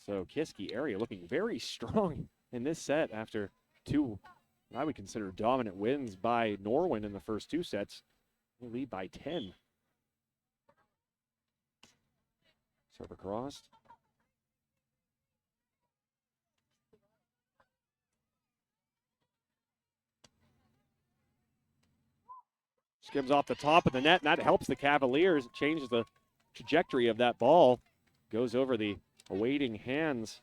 So Kiski Area looking very strong in this set after 2, I would consider, dominant wins by Norwin in the first 2 sets. They lead by 10. Serve across. Skims off the top of the net, and that helps the Cavaliers. It changes the trajectory of that ball. Goes over the awaiting hands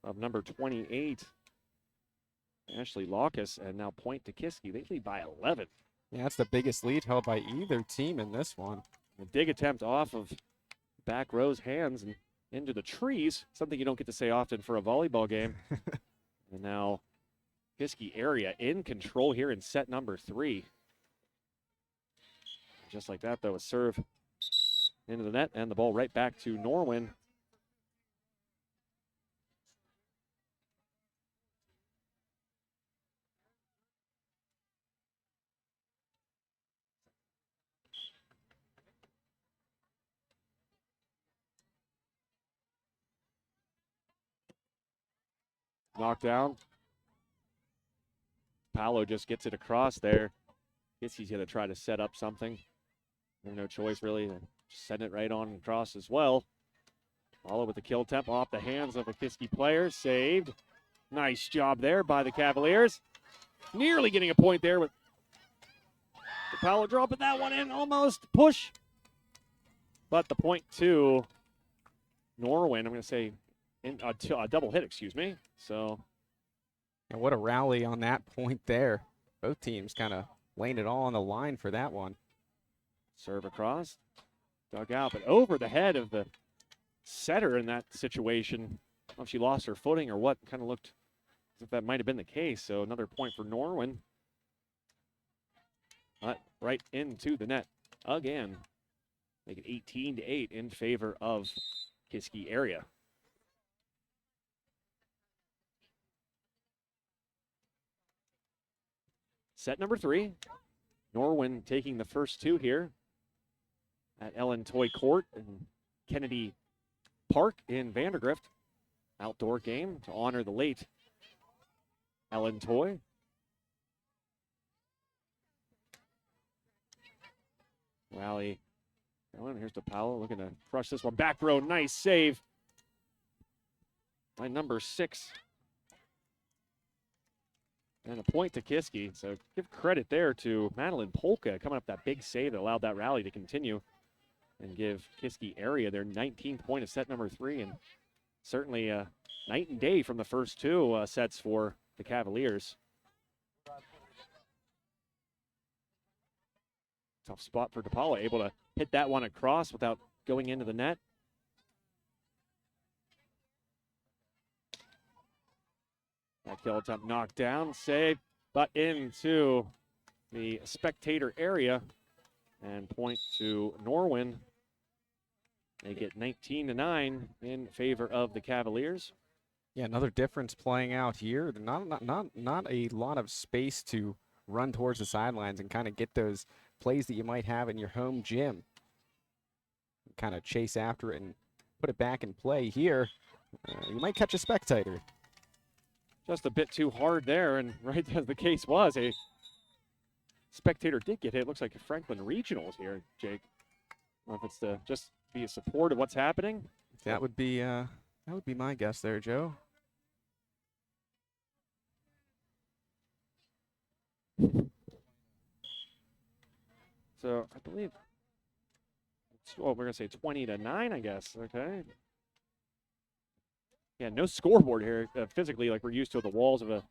of number 28, Ashley Lockus, and now point to Kiski. They lead by 11. Yeah, that's the biggest lead held by either team in this one. A dig attempt off of back row's hands and into the trees, something you don't get to say often for a volleyball game. And now Kiski Area in control here in set number 3. Just like that, though, a serve into the net, and the ball right back to Norwin. Knocked down. Paolo just gets it across there. Guess he's going to try to set up something. There's no choice, really. Just send it right on across as well. Paolo with the kill attempt off the hands of a Kiski player. Saved. Nice job there by the Cavaliers. Nearly getting a point there with the Paolo dropping that one in. Almost push. But the point to Norwin, I'm going to say a double hit, excuse me. So. And what a rally on that point there. Both teams kind of laying it all on the line for that one. Serve across. Dug out, but over the head of the setter in that situation. I don't know if she lost her footing or what. Kind of looked as if that might have been the case. So another point for Norwin. Right into the net again. Make it 18-8 in favor of Kiski Area. Set number 3. Norwin taking the first 2 here at Ellen Toy Court and Kennedy Park in Vandergrift. Outdoor game to honor the late Ellen Toy. Rally going. Here's DePaolo looking to crush this one. Back row, nice save by number 6. And a point to Kiski. So give credit there to Madeline Polka coming up that big save that allowed that rally to continue and give Kiski Area their 19th point of set number 3. And certainly night and day from the first 2 sets for the Cavaliers. Tough spot for DePaula, able to hit that one across without going into the net. That kill attempt knocked down, save, but into the spectator area. And point to Norwin. They get 19-9 in favor of the Cavaliers. Yeah, another difference playing out here. Not a lot of space to run towards the sidelines and kind of get those plays that you might have in your home gym. Kind of chase after it and put it back in play here. You might catch a spectator. Just a bit too hard there, and right as the case was, a spectator did get hit. Looks like a Franklin Regionals here, Jake. I don't know if it's to just be a support of what's happening. That would be my guess there, Joe. So I believe, we're going to say 20-9, I guess. Okay. Yeah, no scoreboard here physically like we're used to at the walls of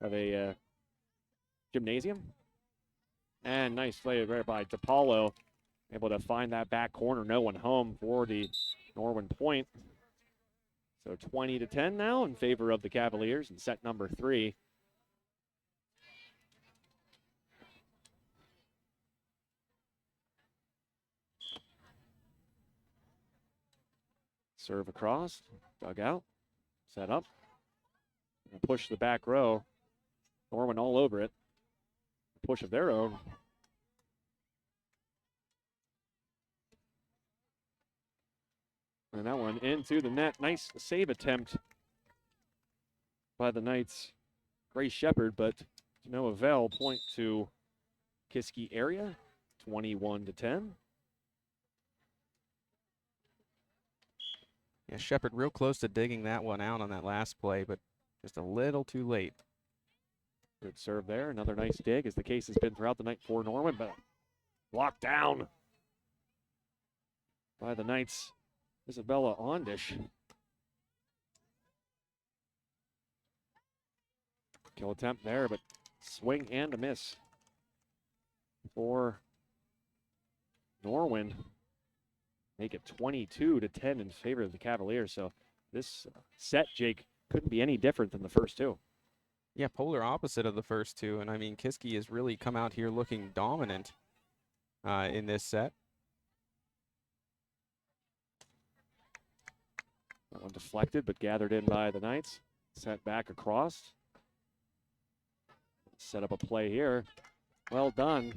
a gymnasium. And nice play right by DePaolo, able to find that back corner. No one home for the Norwin point. So 20-10 now in favor of the Cavaliers in set number 3. Serve across, dug out, set up, and push the back row. Norwin all over it. Push of their own. And that one into the net. Nice save attempt by the Knights. Grace Shepard, but to no avail. Point to Kiski Area, 21-10. Yeah, Shepard real close to digging that one out on that last play, but just a little too late. Good serve there. Another nice dig, as the case has been throughout the night for Norwin, but locked down by the Knights. Isabella Ondish. Kill attempt there, but swing and a miss for Norwin. Make it 22-10 in favor of the Cavaliers. So this set, Jake, couldn't be any different than the first 2. Yeah, polar opposite of the first 2. And I mean, Kiski has really come out here looking dominant in this set. That one deflected, but gathered in by the Knights. Sent back across. Set up a play here. Well done.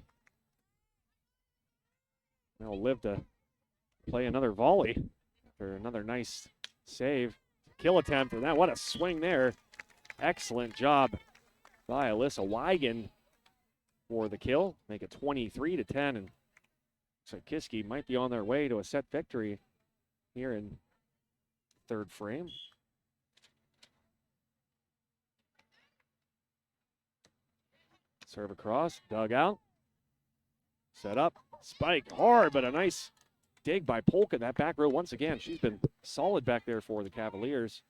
They'll live to play another volley after another nice save. Kill attempt, and that, what a swing there. Excellent job by Alyssa Wigan for the kill. Make it 23-10, and so Kiski might be on their way to a set victory here in third frame. Serve across, dug out, set up, spike hard, but a nice dig by Polka. That back row once again. She's been solid back there for the Cavaliers.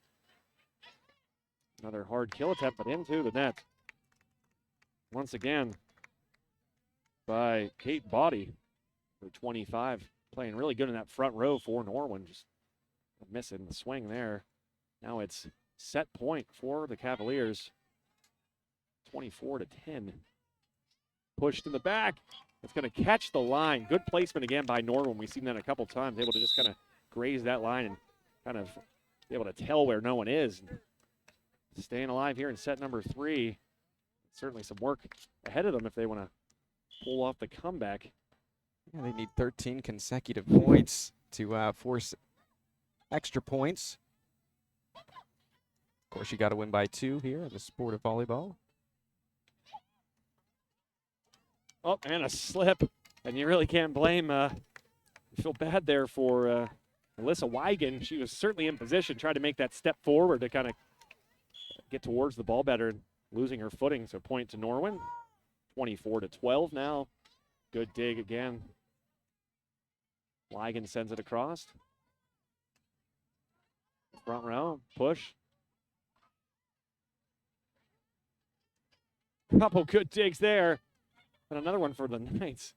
Another hard kill attempt, but into the net. Once again by Kate Body for 25. Playing really good in that front row for Norwin. Just missing the swing there. Now it's set point for the Cavaliers. 24-10. Pushed in the back. It's going to catch the line. Good placement again by Norwin. We've seen that a couple times. Able to just kind of graze that line and kind of be able to tell where no one is. Staying alive here in set number 3. certainly some work ahead of them if they want to pull off the comeback. Yeah, they need 13 consecutive points to force extra points. Of course, you got to win by 2 here in the sport of volleyball. Oh, and a slip. And you really can't blame, you feel bad there for Alyssa Wigan. She was certainly in position, tried to make that step forward to kind of get towards the ball better, and losing her footing. So point to Norwin, 24-12 now. Good dig again. Wigan sends it across. Front row, push. Couple good digs there. And another one for the Knights.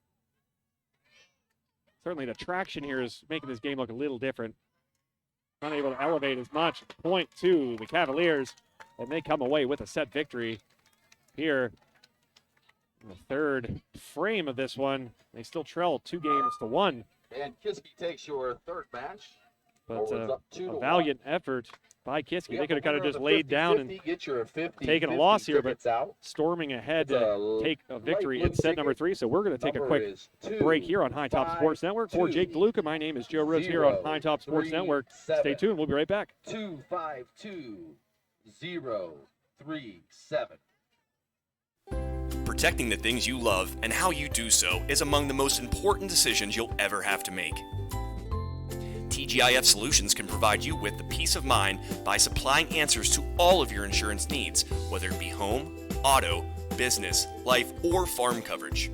Certainly the traction here is making this game look a little different. Not able to elevate as much. Point to the Cavaliers, and they come away with a set victory here in the third frame of this one. They still trail 2-1. And Kiski takes your third match. But Norwin's up a 2-1. valiant effort by Kiski. Yeah, They could have kind of winner just the laid down 50-50, and get your 50, taken a 50 loss here, but tickets out. storming ahead It's to take a victory in light blue set number ticket. 3. So we're going to take a Number quick is break here on High Top 5, Sports Network. For 2, Jake DeLuca, my name is Joe Rose here on High Top Sports 3, Network. 7. Stay tuned. We'll be right back. 252-037. Protecting the things you love and how you do so is among the most important decisions you'll ever have to make. TGIF Solutions can provide you with the peace of mind by supplying answers to all of your insurance needs, whether it be home, auto, business, life, or farm coverage.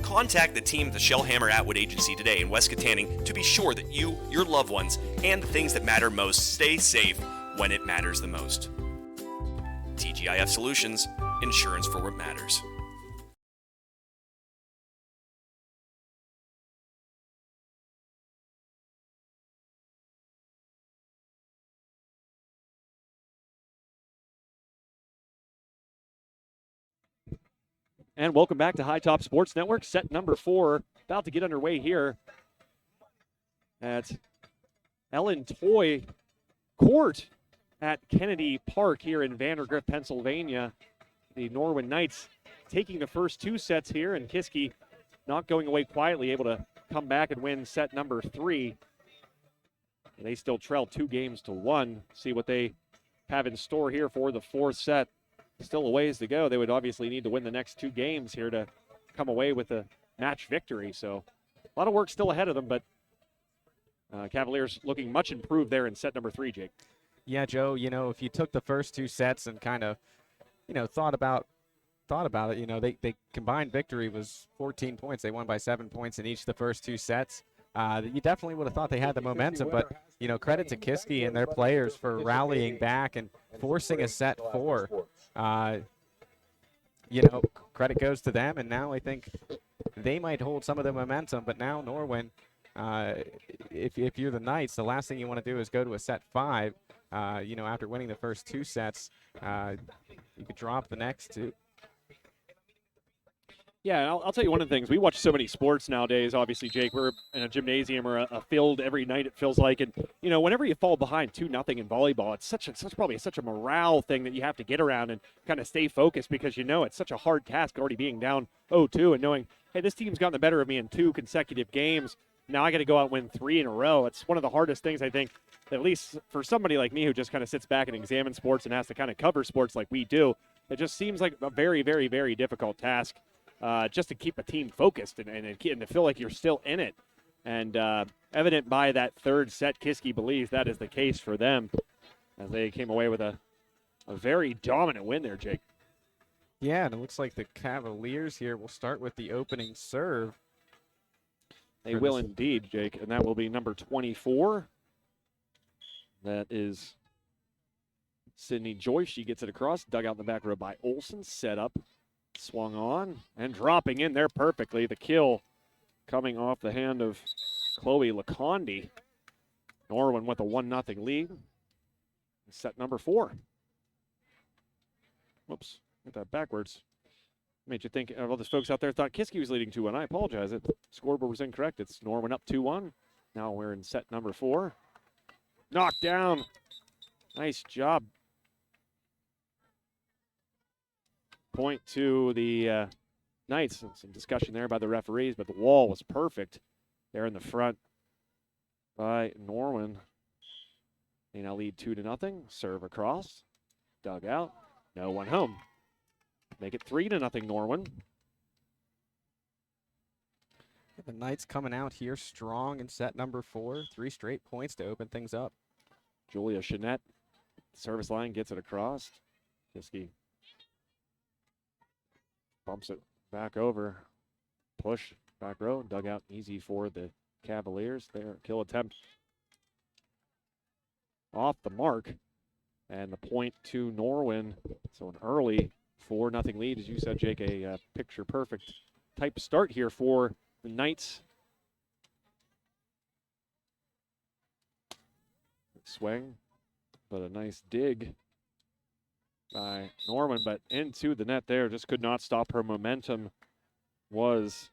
Contact the team at the Shellhammer Atwood Agency today in West Katanning to be sure that you, your loved ones, and the things that matter most stay safe when it matters the most. TGIF Solutions, insurance for what matters. And welcome back to High Top Sports Network. Set number 4 about to get underway here at Ellen Toy Court at Kennedy Park here in Vandergrift, Pennsylvania. The Norwin Knights taking the first 2 sets here, and Kiski not going away quietly, able to come back and win set number 3. They still trail 2-1. See what they have in store here for the 4th set. Still a ways to go. They would obviously need to win the next 2 games here to come away with a match victory. So a lot of work still ahead of them, but Cavaliers looking much improved there in set number 3, Jake. Yeah, Joe, if you took the first 2 sets and kind of, thought about it, they combined victory was 14 points. They won by 7 points in each of the first 2 sets. You definitely would have thought they had the momentum, but, credit to Kiski and their players for rallying back and forcing a set 4. Credit goes to them, and now I think they might hold some of the momentum. But now Norwin, if you're the Knights, the last thing you want to do is go to a set 5. After winning the first 2 sets, you could drop the next 2. Yeah, I'll tell you one of the things. We watch so many sports nowadays, obviously, Jake. We're in a gymnasium or a field every night, it feels like. And, whenever you fall behind 2-0 in volleyball, it's probably such a morale thing that you have to get around and kind of stay focused, because it's such a hard task already being down 0-2 and knowing, hey, this team's gotten the better of me in 2 consecutive games. Now I got to go out and win 3 in a row. It's one of the hardest things, I think, at least for somebody like me who just kind of sits back and examines sports and has to kind of cover sports like we do. It just seems like a very, very, very difficult task. Just to keep a team focused and to feel like you're still in it. And evident by that 3rd set, Kiski believes that is the case for them, as they came away with a very dominant win there, Jake. Yeah, and it looks like the Cavaliers here will start with the opening serve. They will indeed, Jake, and that will be number 24. That is Sydney Joyce. She gets it across, dug out in the back row by Olsen, set up. Swung on and dropping in there perfectly. The kill coming off the hand of Chloe Lacondi. Norwin with a 1-0 lead. Set number 4. Whoops, got that backwards. Made you think all those folks out there thought Kiski was leading 2-1. I apologize. The scoreboard was incorrect. It's Norwin up 2-1. Now we're in set number 4. Knocked down. Nice job point to the Knights. Some discussion there by the referees, but the wall was perfect there in the front by Norwin. They now lead 2-0. Serve across. Dug out. No one home. Make it 3-0 Norwin. The Knights coming out here strong in set number 4. 3 straight points to open things up. Julia Chanette, service line, gets it across. Kiski bumps it back over. Push, back row, dug out easy for the Cavaliers. There, kill attempt off the mark. And the point to Norwin. So an early 4-0 lead. As you said, Jake, a picture-perfect type start here for the Knights. Swing, but a nice dig by Norwin, but into the net there. Just could not stop her momentum was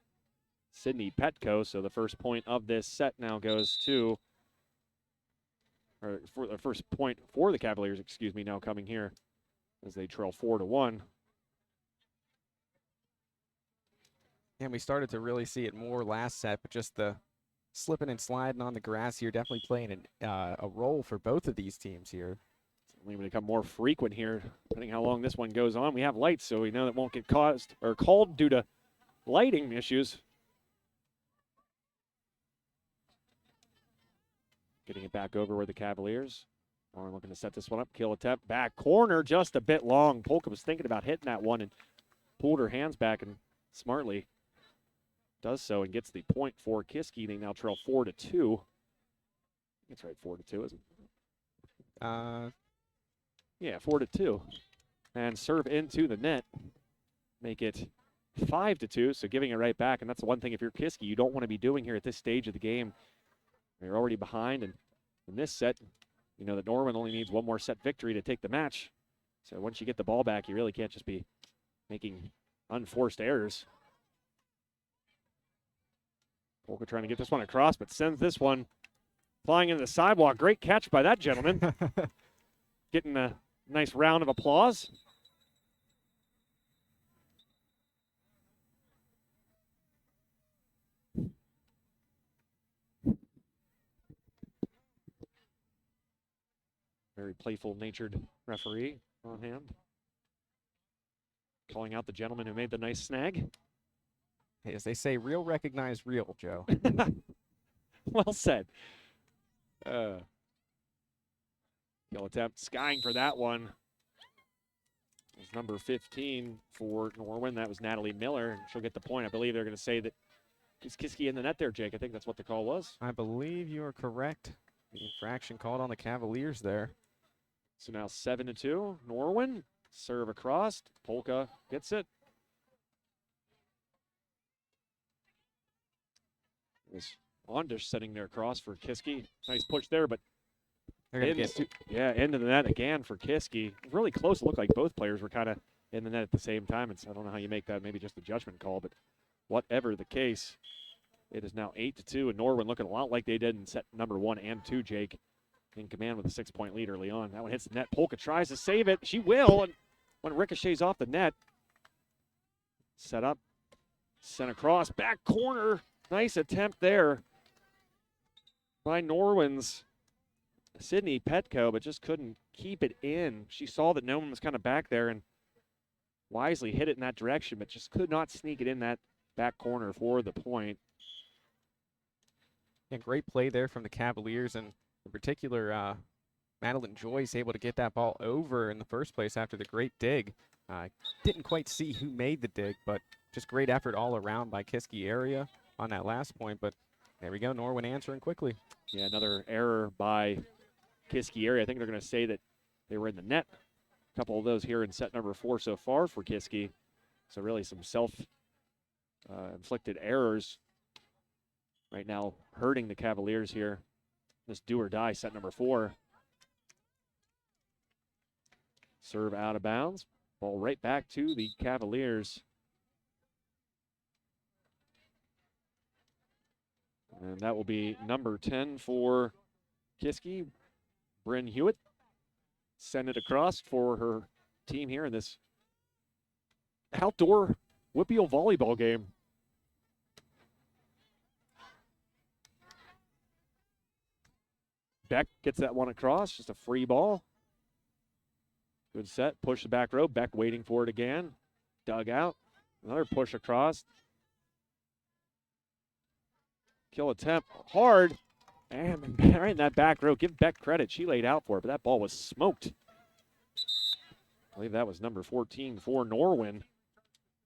Sydney Petco. So the first point of this set now goes to, or for the first point for the Cavaliers, excuse me, now coming here as they trail 4-1. And we started to really see it more last set, but just the slipping and sliding on the grass here definitely playing a role for both of these teams here. Certainly will become more frequent here, depending how long this one goes on. We have lights, so we know that won't get caused or called due to lighting issues. Getting it back over where the Cavaliers are looking to set this one up. Kill attempt, back corner, just a bit long. Polka was thinking about hitting that one and pulled her hands back and smartly does so and gets the point for Kiski. They now trail 4-2. That's right, 4-2, isn't it? Yeah, 4-2. And serve into the net. Make it 5-2, so giving it right back. And that's the one thing, if you're Kiski, you don't want to be doing here at this stage of the game. You're already behind, and in this set, you know that Norwin only needs one more set victory to take the match. So once you get the ball back, you really can't just be making unforced errors. Polka trying to get this one across, but sends this one flying into the sidewalk. Great catch by that gentleman. Getting a nice round of applause. Very playful-natured referee on hand. Calling out the gentleman who made the nice snag. Hey, as they say, real recognize real, Joe. Well said. Kill attempt, skying for that one. It was number 15 for Norwin. That was Natalie Miller. She'll get the point. I believe they're going to say that it's Kiski in the net there, Jake. I think that's what the call was. I believe you are correct. The infraction called on the Cavaliers there. So now 7-2. Norwin, serve across. Polka gets it. Was Ondish setting their cross for Kiski. Nice push there, but into the net again for Kiski. Really close. It looked like both players were kind of in the net at the same time. I don't know how you make that, maybe just a judgment call, but whatever the case, it is now 8-2, and Norwin looking a lot like they did in set number 1 and 2, Jake, in command with a 6-point lead early on. That one hits the net. Polka tries to save it. She will, and when ricochets off the net, set up, sent across, back corner. Nice attempt there by Norwin's Sydney Petco, but just couldn't keep it in. She saw that no one was kind of back there and wisely hit it in that direction, but just could not sneak it in that back corner for the point. Yeah, great play there from the Cavaliers, and in particular, Madeline Joyce able to get that ball over in the first place after the great dig. Didn't quite see who made the dig, but just great effort all around by Kiski Area on that last point, but there we go, Norwin answering quickly. Yeah, another error by Kiski Area. I think they're going to say that they were in the net. A couple of those here in set number 4 so far for Kiski. So really some self-inflicted errors right now hurting the Cavaliers here. This do or die set number 4. Serve out of bounds. Ball right back to the Cavaliers. And that will be number 10 for Kiski, Bryn Hewitt. Send it across for her team here in this outdoor WPIAL volleyball game. Beck gets that one across, just a free ball. Good set, push the back row. Beck waiting for it again. Dug out, another push across. Kill attempt, hard, and right in that back row. Give Beck credit, she laid out for it, but that ball was smoked. I believe that was number 14 for Norwin,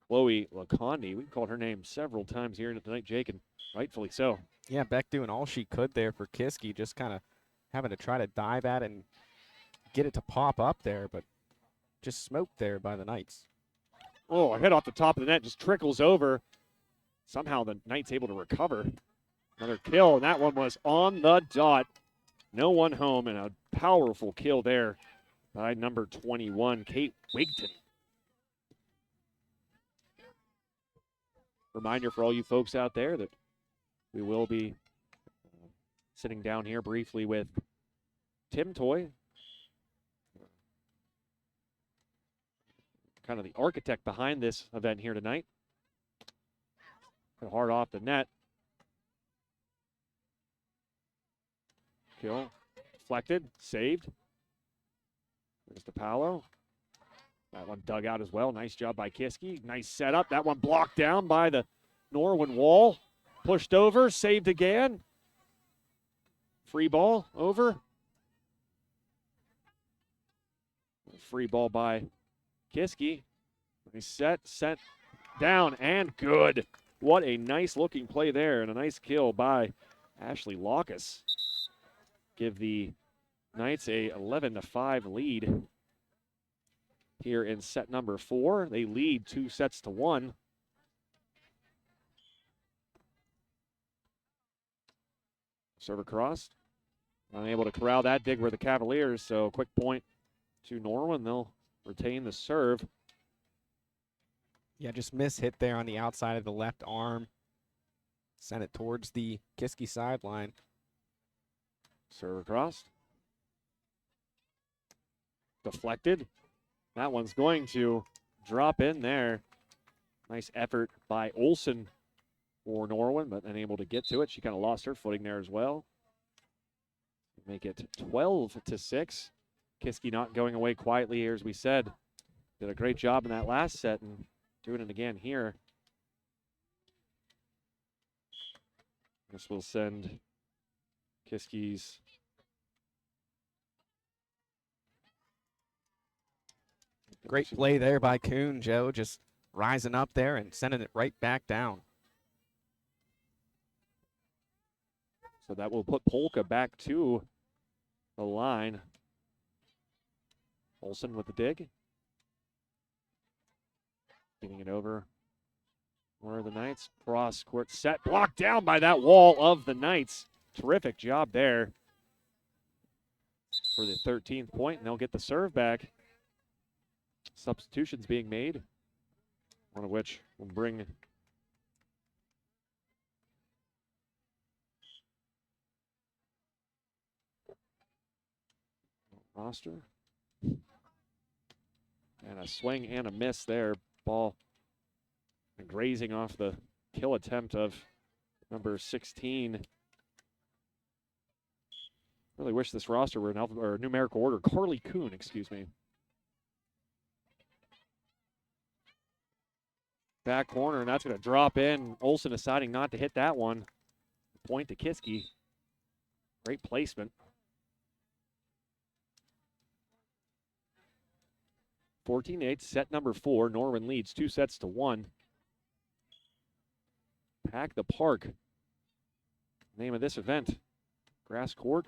Chloe Lacondi. We called her name several times here tonight, Jake, and rightfully so. Yeah, Beck doing all she could there for Kiski, just kind of having to try to dive at it and get it to pop up there, but just smoked there by the Knights. Oh, a hit off the top of the net, just trickles over. Somehow the Knights able to recover. Another kill, and that one was on the dot. No one home, and a powerful kill there by number 21, Kate Wigton. Reminder for all you folks out there that we will be sitting down here briefly with Tim Toy, kind of the architect behind this event here tonight. Put hard off the net. Kill, deflected, saved. There's DePaolo. That one dug out as well. Nice job by Kiski. Nice setup. That one blocked down by the Norwin wall. Pushed over, saved again. Free ball over. Free ball by Kiski. Nice set, sent down, and good. What a nice looking play there, and a nice kill by Ashley Lockus. Give the Knights a 11-5 lead here in set number 4. They lead 2-1. Serve across. Unable to corral that dig for the Cavaliers, so quick point to Norwin. They'll retain the serve. Yeah, just miss hit there on the outside of the left arm. Sent it towards the Kiski sideline. Serve across. Deflected. That one's going to drop in there. Nice effort by Olsen for Norwin, but unable to get to it. She kind of lost her footing there as well. Make it 12-6. Kiski not going away quietly here, as we said. Did a great job in that last set and doing it again here. This will send Kiski's Great play there by Kuhn, Joe, just rising up there and sending it right back down. So that will put Polka back to the line. Olsen with the dig. Getting it over. Where are the Knights? Cross court set. Blocked down by that wall of the Knights. Terrific job there for the 13th point, and they'll get the serve back. Substitutions being made, one of which will bring roster. And a swing and a miss there. Ball grazing off the kill attempt of number 16. Really wish this roster were in or numerical order. Carly Kuhn, excuse me. Back corner, and that's going to drop in. Olsen deciding not to hit that one. Point to Kiski. Great placement. 14-8, set number 4. Norwin leads 2-1. Pack the Park. Name of this event. Grass court.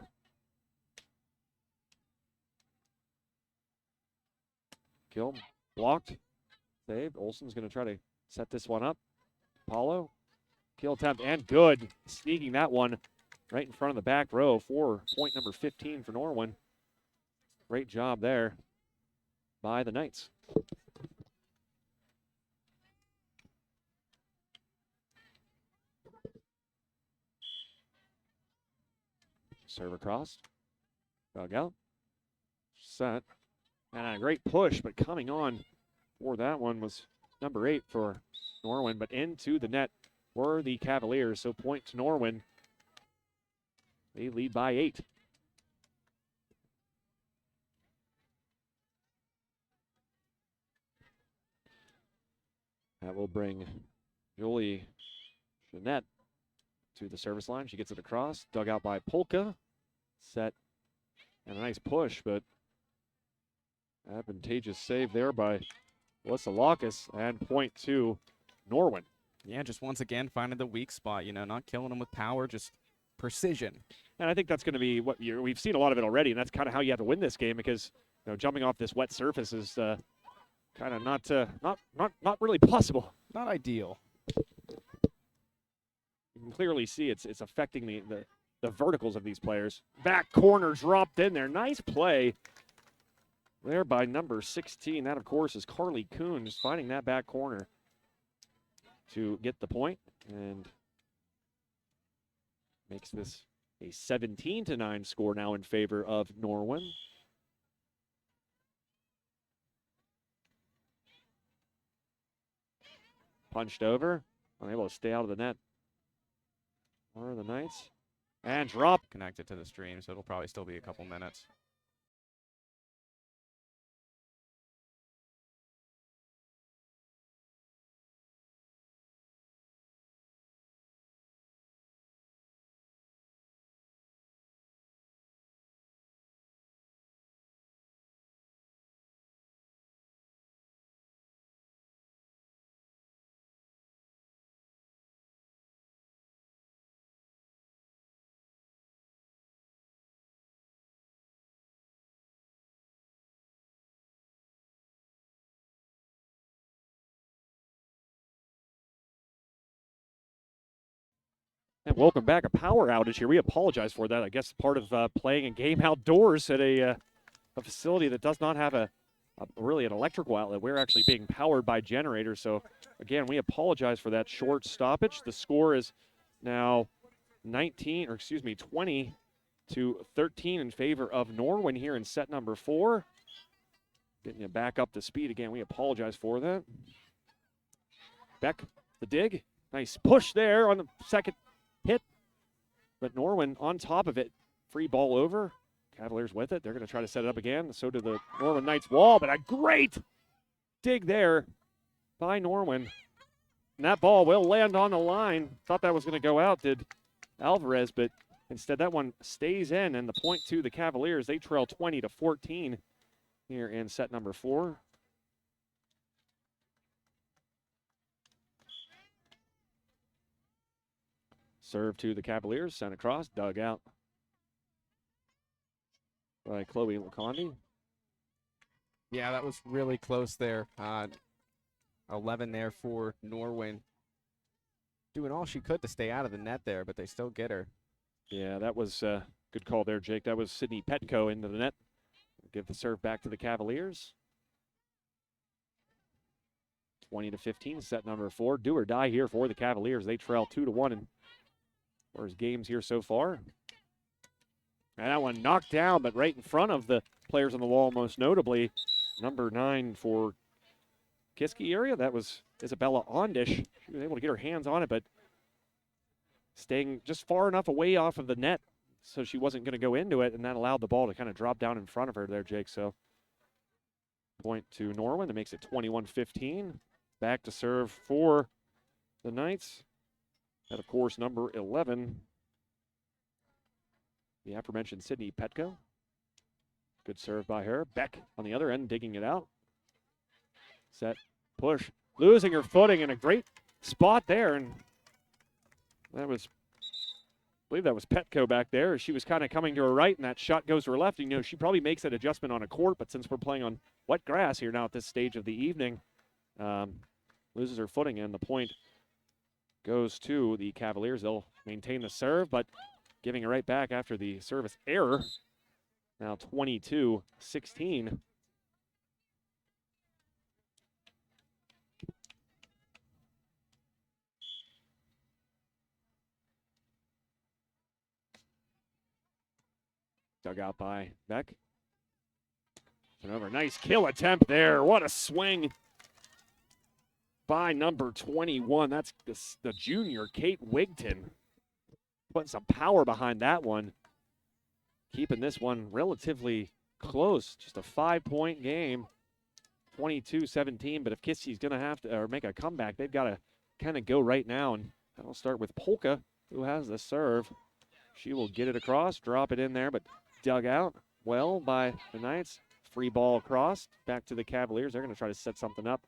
Kill. Blocked. Saved. Olsen's going to try to set this one up. Paulo. Kill attempt and good. Sneaking that one right in front of the back row for point number 15 for Norwin. Great job there by the Knights. Serve across. Dug out. Set. And a great push, but coming on for that one was number 8 for Norwin, but into the net were the Cavaliers. So point to Norwin. They lead by 8. That will bring Julie Jeanette to the service line. She gets it across, dug out by Polka. Set and a nice push, but advantageous save there by Alyssa Locus, and point to Norwin. Yeah, just once again finding the weak spot, not killing them with power, just precision. And I think that's going to be what we've seen a lot of it already, and that's kind of how you have to win this game, because jumping off this wet surface is kind of not really possible. Not ideal. You can clearly see it's affecting the verticals of these players. Back corner dropped in there. Nice play there by number 16. That, of course, is Carly Kuhn, just finding that back corner to get the point, and makes this a 17-9 score now in favor of Norwin. Punched over, unable to stay out of the net. Or the Knights. And drop. Connected to the stream, so it'll probably still be a couple minutes. And welcome back. A power outage here. We apologize for that. I guess part of playing a game outdoors at a facility that does not have really an electrical outlet. We're actually being powered by generators. So again, we apologize for that short stoppage. The score is now 20 to 13 in favor of Norwin here in set number 4. Getting you back up to speed again. We apologize for that. Beck, the dig. Nice push there on the second hit, but Norwin on top of it. Free ball over. Cavaliers with it. They're going to try to set it up again. So do the Norwin Knights wall, but a great dig there by Norwin. And that ball will land on the line. Thought that was going to go out, did Alvarez, but instead that one stays in, and the point to the Cavaliers. They trail 20 to 14 here in set number 4. Serve to the Cavaliers, sent across, dug out by Chloe Lacondi. Yeah, that was really close there. 11 there for Norwin. Doing all she could to stay out of the net there, but they still get her. Yeah, that was a good call there, Jake. That was Sydney Petco into the net. Give the serve back to the Cavaliers. 20 to 15, set number 4. Do or die here for the Cavaliers. They trail 2-1 in first games here so far. And that one knocked down, but right in front of the players on the wall, most notably number 9 for Kiski Area. That was Isabella Ondish. She was able to get her hands on it, but staying just far enough away off of the net so she wasn't going to go into it, and that allowed the ball to kind of drop down in front of her there, Jake. So point to Norwin. That makes it 21-15. Back to serve for the Knights. And, of course, number 11, the aforementioned Sydney Petco. Good serve by her. Beck on the other end, digging it out. Set, push, losing her footing in a great spot there. And that was, I believe that was Petco back there. She was kind of coming to her right, and that shot goes to her left. And, she probably makes that adjustment on a court, but since we're playing on wet grass here now at this stage of the evening, loses her footing, and the point goes to the Cavaliers. They'll maintain the serve, but giving it right back after the service error. Now 22-16. Dug out by Beck. Turnover, nice kill attempt there. What a swing by number 21. That's the junior, Kate Wigton. Putting some power behind that one. Keeping this one relatively close. Just a 5-point game. 22-17. But if Kiski's going to have to or make a comeback, they've got to kind of go right now. And that'll start with Polka, who has the serve. She will get it across, drop it in there, but dug out well by the Knights. Free ball across. Back to the Cavaliers. They're going to try to set something up.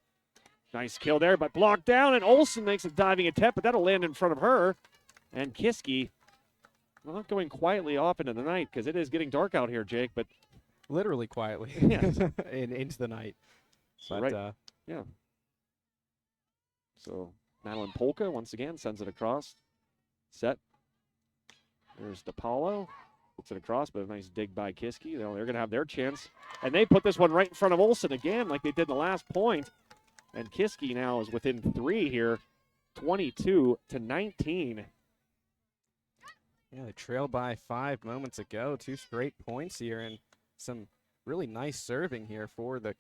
Nice kill there, but blocked down, and Olsen makes a diving attempt, but that'll land in front of her. And Kiski not going quietly off into the night because it is getting dark out here, Jake, but Literally quietly into the night. But, right. Yeah. So Madeline Polka once again sends it across. Set. There's DePaulo. Puts it across, but a nice dig by Kiski. They're going to have their chance. And they put this one right in front of Olsen again like they did in the last point. And Kiski now is within 3 here, 22-19. Yeah, they trailed by 5 moments ago. 2 straight points here, and some really nice serving here for the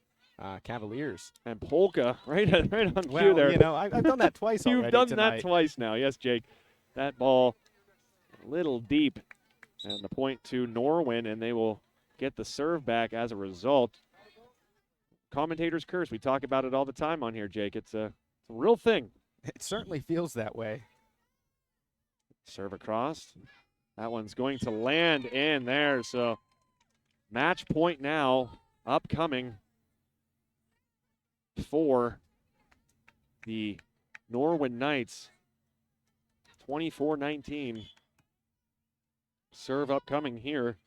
Cavaliers. And Polka, right on cue Well, there. you know, I've done that twice already You've done tonight. that twice now. Yes, Jake. That ball a little deep. And the point to Norwin, and they will get the serve back as a result. Commentator's curse. We talk about it all the time on here, Jake. It's a real thing. It certainly feels that way. Serve across. That one's going to land in there. So match point now upcoming for the Norwin Knights. 24-19. Serve upcoming here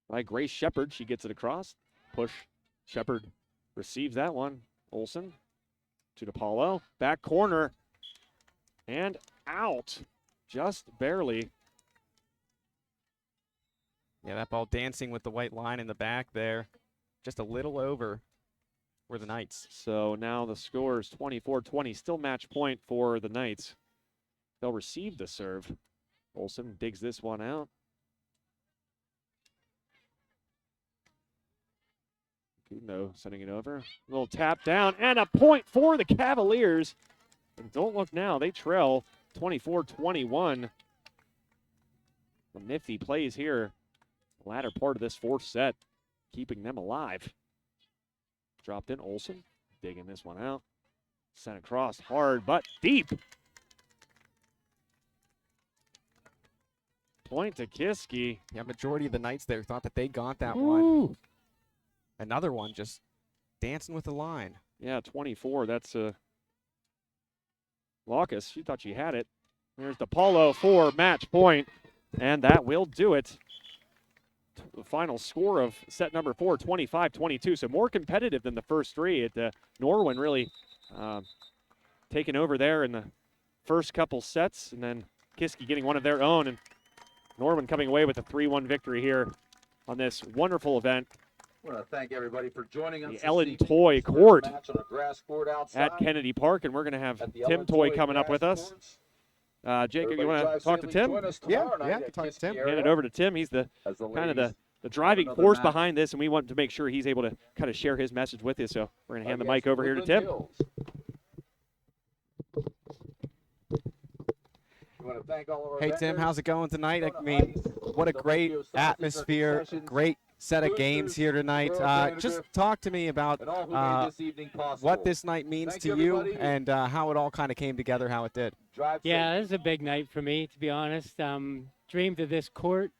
by Grace Shepard. She gets it across. Push. Shepard receives that one. Olsen to DePaulo. Back corner. And out. Just barely. Yeah, that ball dancing with the white line in the back there. Just a little over for the Knights. So now the score is 24-20. Still match point for the Knights. They'll receive the serve. Olsen digs this one out. Kuno sending it over. A little tap down and a point for the Cavaliers. And don't look now, they trail 24-21. Some nifty plays here. The latter part of this 4th set, keeping them alive. Dropped in Olsen, digging this one out. Sent across hard but deep. Point to Kiski. Yeah, majority of the Knights there thought that they got that one. Another one just dancing with the line. Yeah, 24. That's Locus. She thought she had it. There's DePaulo for match point, and that will do it. The final score of set number 4, 25-22. So more competitive than the first 3. Norwin really taking over there in the first couple sets, and then Kiski getting one of their own, and Norwin coming away with a 3-1 victory here on this wonderful event. I want to thank everybody for joining us. The this Ellen evening. Toy It's a Court match on a grass court outside at Kennedy Park, and we're going to have at the Tim Ellen Toy coming up grass with us. courts. Jacob, you Everybody want to drive talk to safely. Tim? Join us Yeah, tomorrow night yeah, at talk to Kiski Tim. Area Hand it over to Tim. He's the as the kind of ladies the driving another force match. behind this, and we want to make sure he's able to kind of share his message with you. So we're going to hand the against mic over here to Woodland Tim. Hills. We want to thank all of our Hey, Tim, vendors. how's it going tonight? I Soda mean, Ice, what a the great Tokyo sausage atmosphere, concessions, great set of boosters, games here tonight. Vandergrift, Just talk to me about and all who made this evening possible. what this night means Thank to you, you everybody. and how it all kind of came together, how it did. Drive Yeah, safe. this is a big night for me, to be honest. Dreamed of this court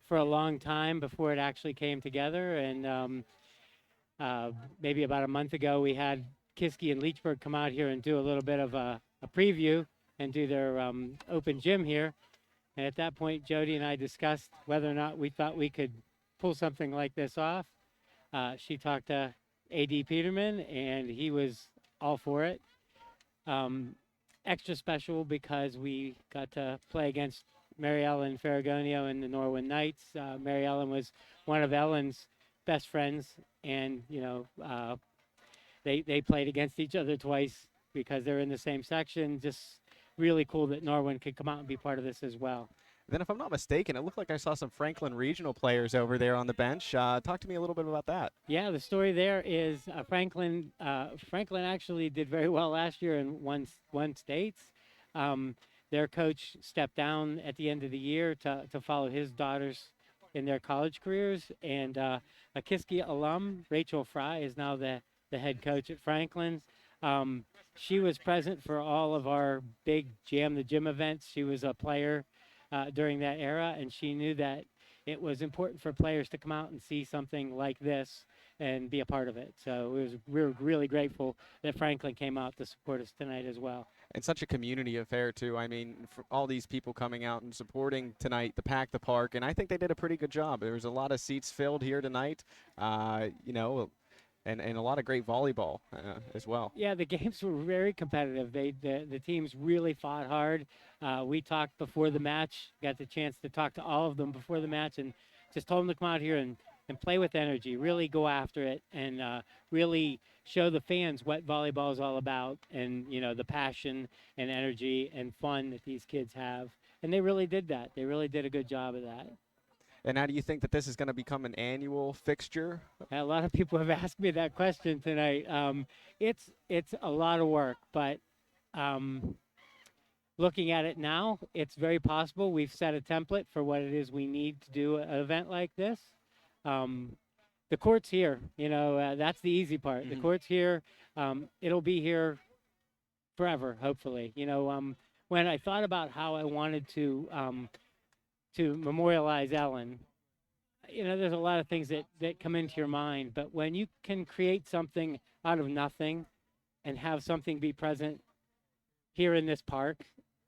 for a long time before it actually came together. And maybe about a month ago, we had Kiski and Leechburg come out here and do a little bit of a preview and do their open gym here. And at that point, Jody and I discussed whether or not we thought we could pull something like this off. She talked to A.D. Peterman, and he was all for it. Extra special because we got to play against Mary Ellen Ferragonio and the Norwin Knights. Mary Ellen was one of Ellen's best friends, and they played against each other twice because they're in the same section. Just really cool that Norwin could come out and be part of this as well. Then, if I'm not mistaken, it looked like I saw some Franklin Regional players over there on the bench. Talk to me a little bit about that. Yeah, the story there is Franklin. Franklin actually did very well last year and won states. Their coach stepped down at the end of the year to follow his daughters in their college careers, and a Kiski alum, Rachel Fry, is now the head coach at Franklin's. She was present for all of our big Jam the Gym events. She was a player during that era, and she knew that it was important for players to come out and see something like this and be a part of it. So we were really grateful that Franklin came out to support us tonight as well. And such a community affair, too. I mean, for all these people coming out and supporting tonight, the Pack the Park, and I think they did a pretty good job. There was a lot of seats filled here tonight, you know, and a lot of great volleyball as well. Yeah, the games were very competitive. The teams really fought hard. We talked before the match, got the chance to talk to all of them before the match, and just told them to come out here and play with energy, really go after it, and really show the fans what volleyball is all about, and you know, the passion and energy and fun that these kids have. And they really did that. They really did a good job of that. And now, do you think that this is going to become an annual fixture? A lot of people have asked me that question tonight. It's a lot of work, but looking at it now, it's very possible. We've set a template for what it is we need to do an event like this. The court's here, you know, that's the easy part. The court's here. It'll be here forever, hopefully. You know, when I thought about how I wanted to memorialize Ellen, you know, there's a lot of things that come into your mind, but when you can create something out of nothing and have something be present here in this park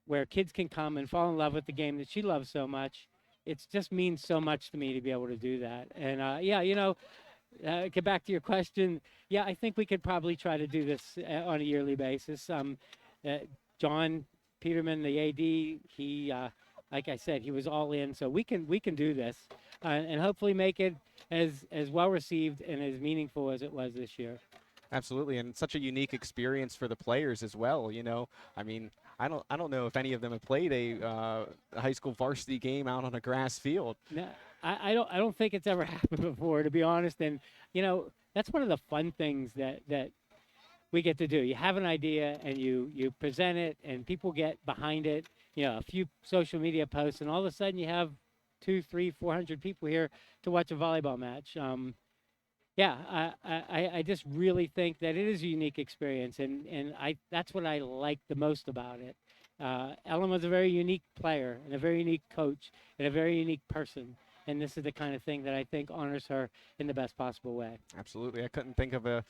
where kids can come and fall in love with the game that she loves so much, it just means so much to me to be able to do that. And yeah, you know, get back to your question. Yeah, I think we could probably try to do this on a yearly basis. John Peterman, the AD, he, like I said, he was all in, so we can do this and hopefully make it as well received and as meaningful as it was this year. Absolutely, and such a unique experience for the players as well. You know, I mean, I don't know if any of them have played a high school varsity game out on a grass field. No, I don't think it's ever happened before, to be honest. And you know, that's one of the fun things that we get to do. You have an idea and you present it, and people get behind it. You know, a few social media posts, and all of a sudden you have 200, 300, 400 people here to watch a volleyball match. Yeah, I just really think that it is a unique experience, and that's what I like the most about it. Ellen was a very unique player and a very unique coach and a very unique person, and this is the kind of thing that I think honors her in the best possible way. Absolutely, I couldn't think of a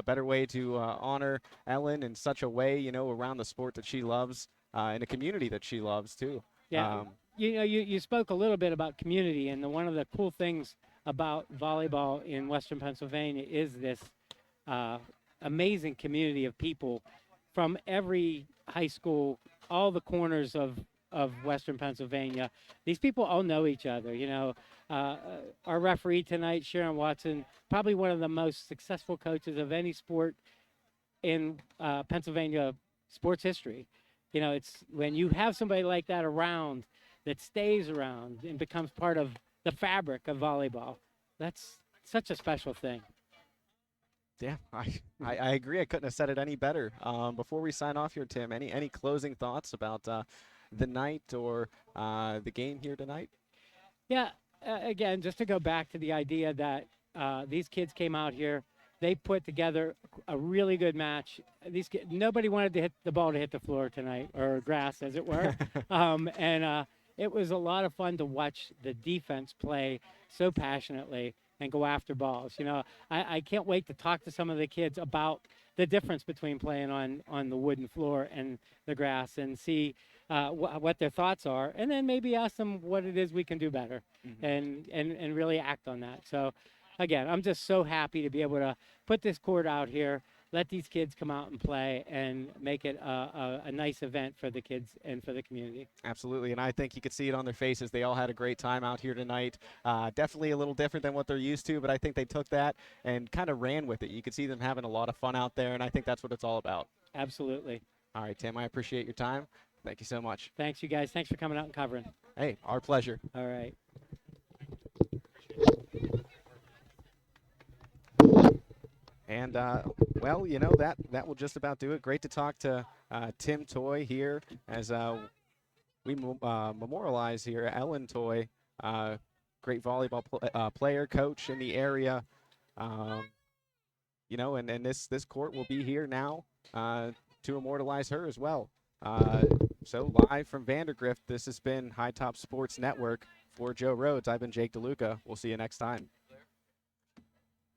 better way to honor Ellen in such a way, you know, around the sport that she loves and a community that she loves too. Yeah, you know, you spoke a little bit about community, and one of the cool things about volleyball in Western Pennsylvania is this amazing community of people from every high school, all the corners of Western Pennsylvania. These people all know each other. You know, our referee tonight, Sharon Watson, probably one of the most successful coaches of any sport in Pennsylvania sports history. You know, it's when you have somebody like that around, that stays around and becomes part of the fabric of volleyball. That's such a special thing. Yeah, I agree. I couldn't have said it any better. Before we sign off here, Tim, any closing thoughts about the night or the game here tonight? Yeah, again, just to go back to the idea that these kids came out here, they put together a really good match. These kids, nobody wanted to hit the ball to hit the floor tonight, or grass, as it were. It was a lot of fun to watch the defense play so passionately and go after balls. You know, I can't wait to talk to some of the kids about the difference between playing on the wooden floor and the grass, and see what their thoughts are, and then maybe ask them what it is we can do better, and really act on that. So again, I'm just so happy to be able to put this court out here, let these kids come out and play, and make it a nice event for the kids and for the community. Absolutely, and I think you could see it on their faces. They all had a great time out here tonight. Definitely a little different than what they're used to, but I think they took that and kind of ran with it. You could see them having a lot of fun out there, and I think that's what it's all about. Absolutely. All right, Tim, I appreciate your time. Thank you so much. Thanks, you guys. Thanks for coming out and covering. Hey, our pleasure. All right. And well, that will just about do it. Great to talk to Tim Toy here as we memorialize here Ellen Toy, great volleyball player, coach in the area. And this court will be here now to immortalize her as well. So live from Vandergrift, this has been High Top Sports Network. For Joe Rhodes, I've been Jake DeLuca. We'll see you next time.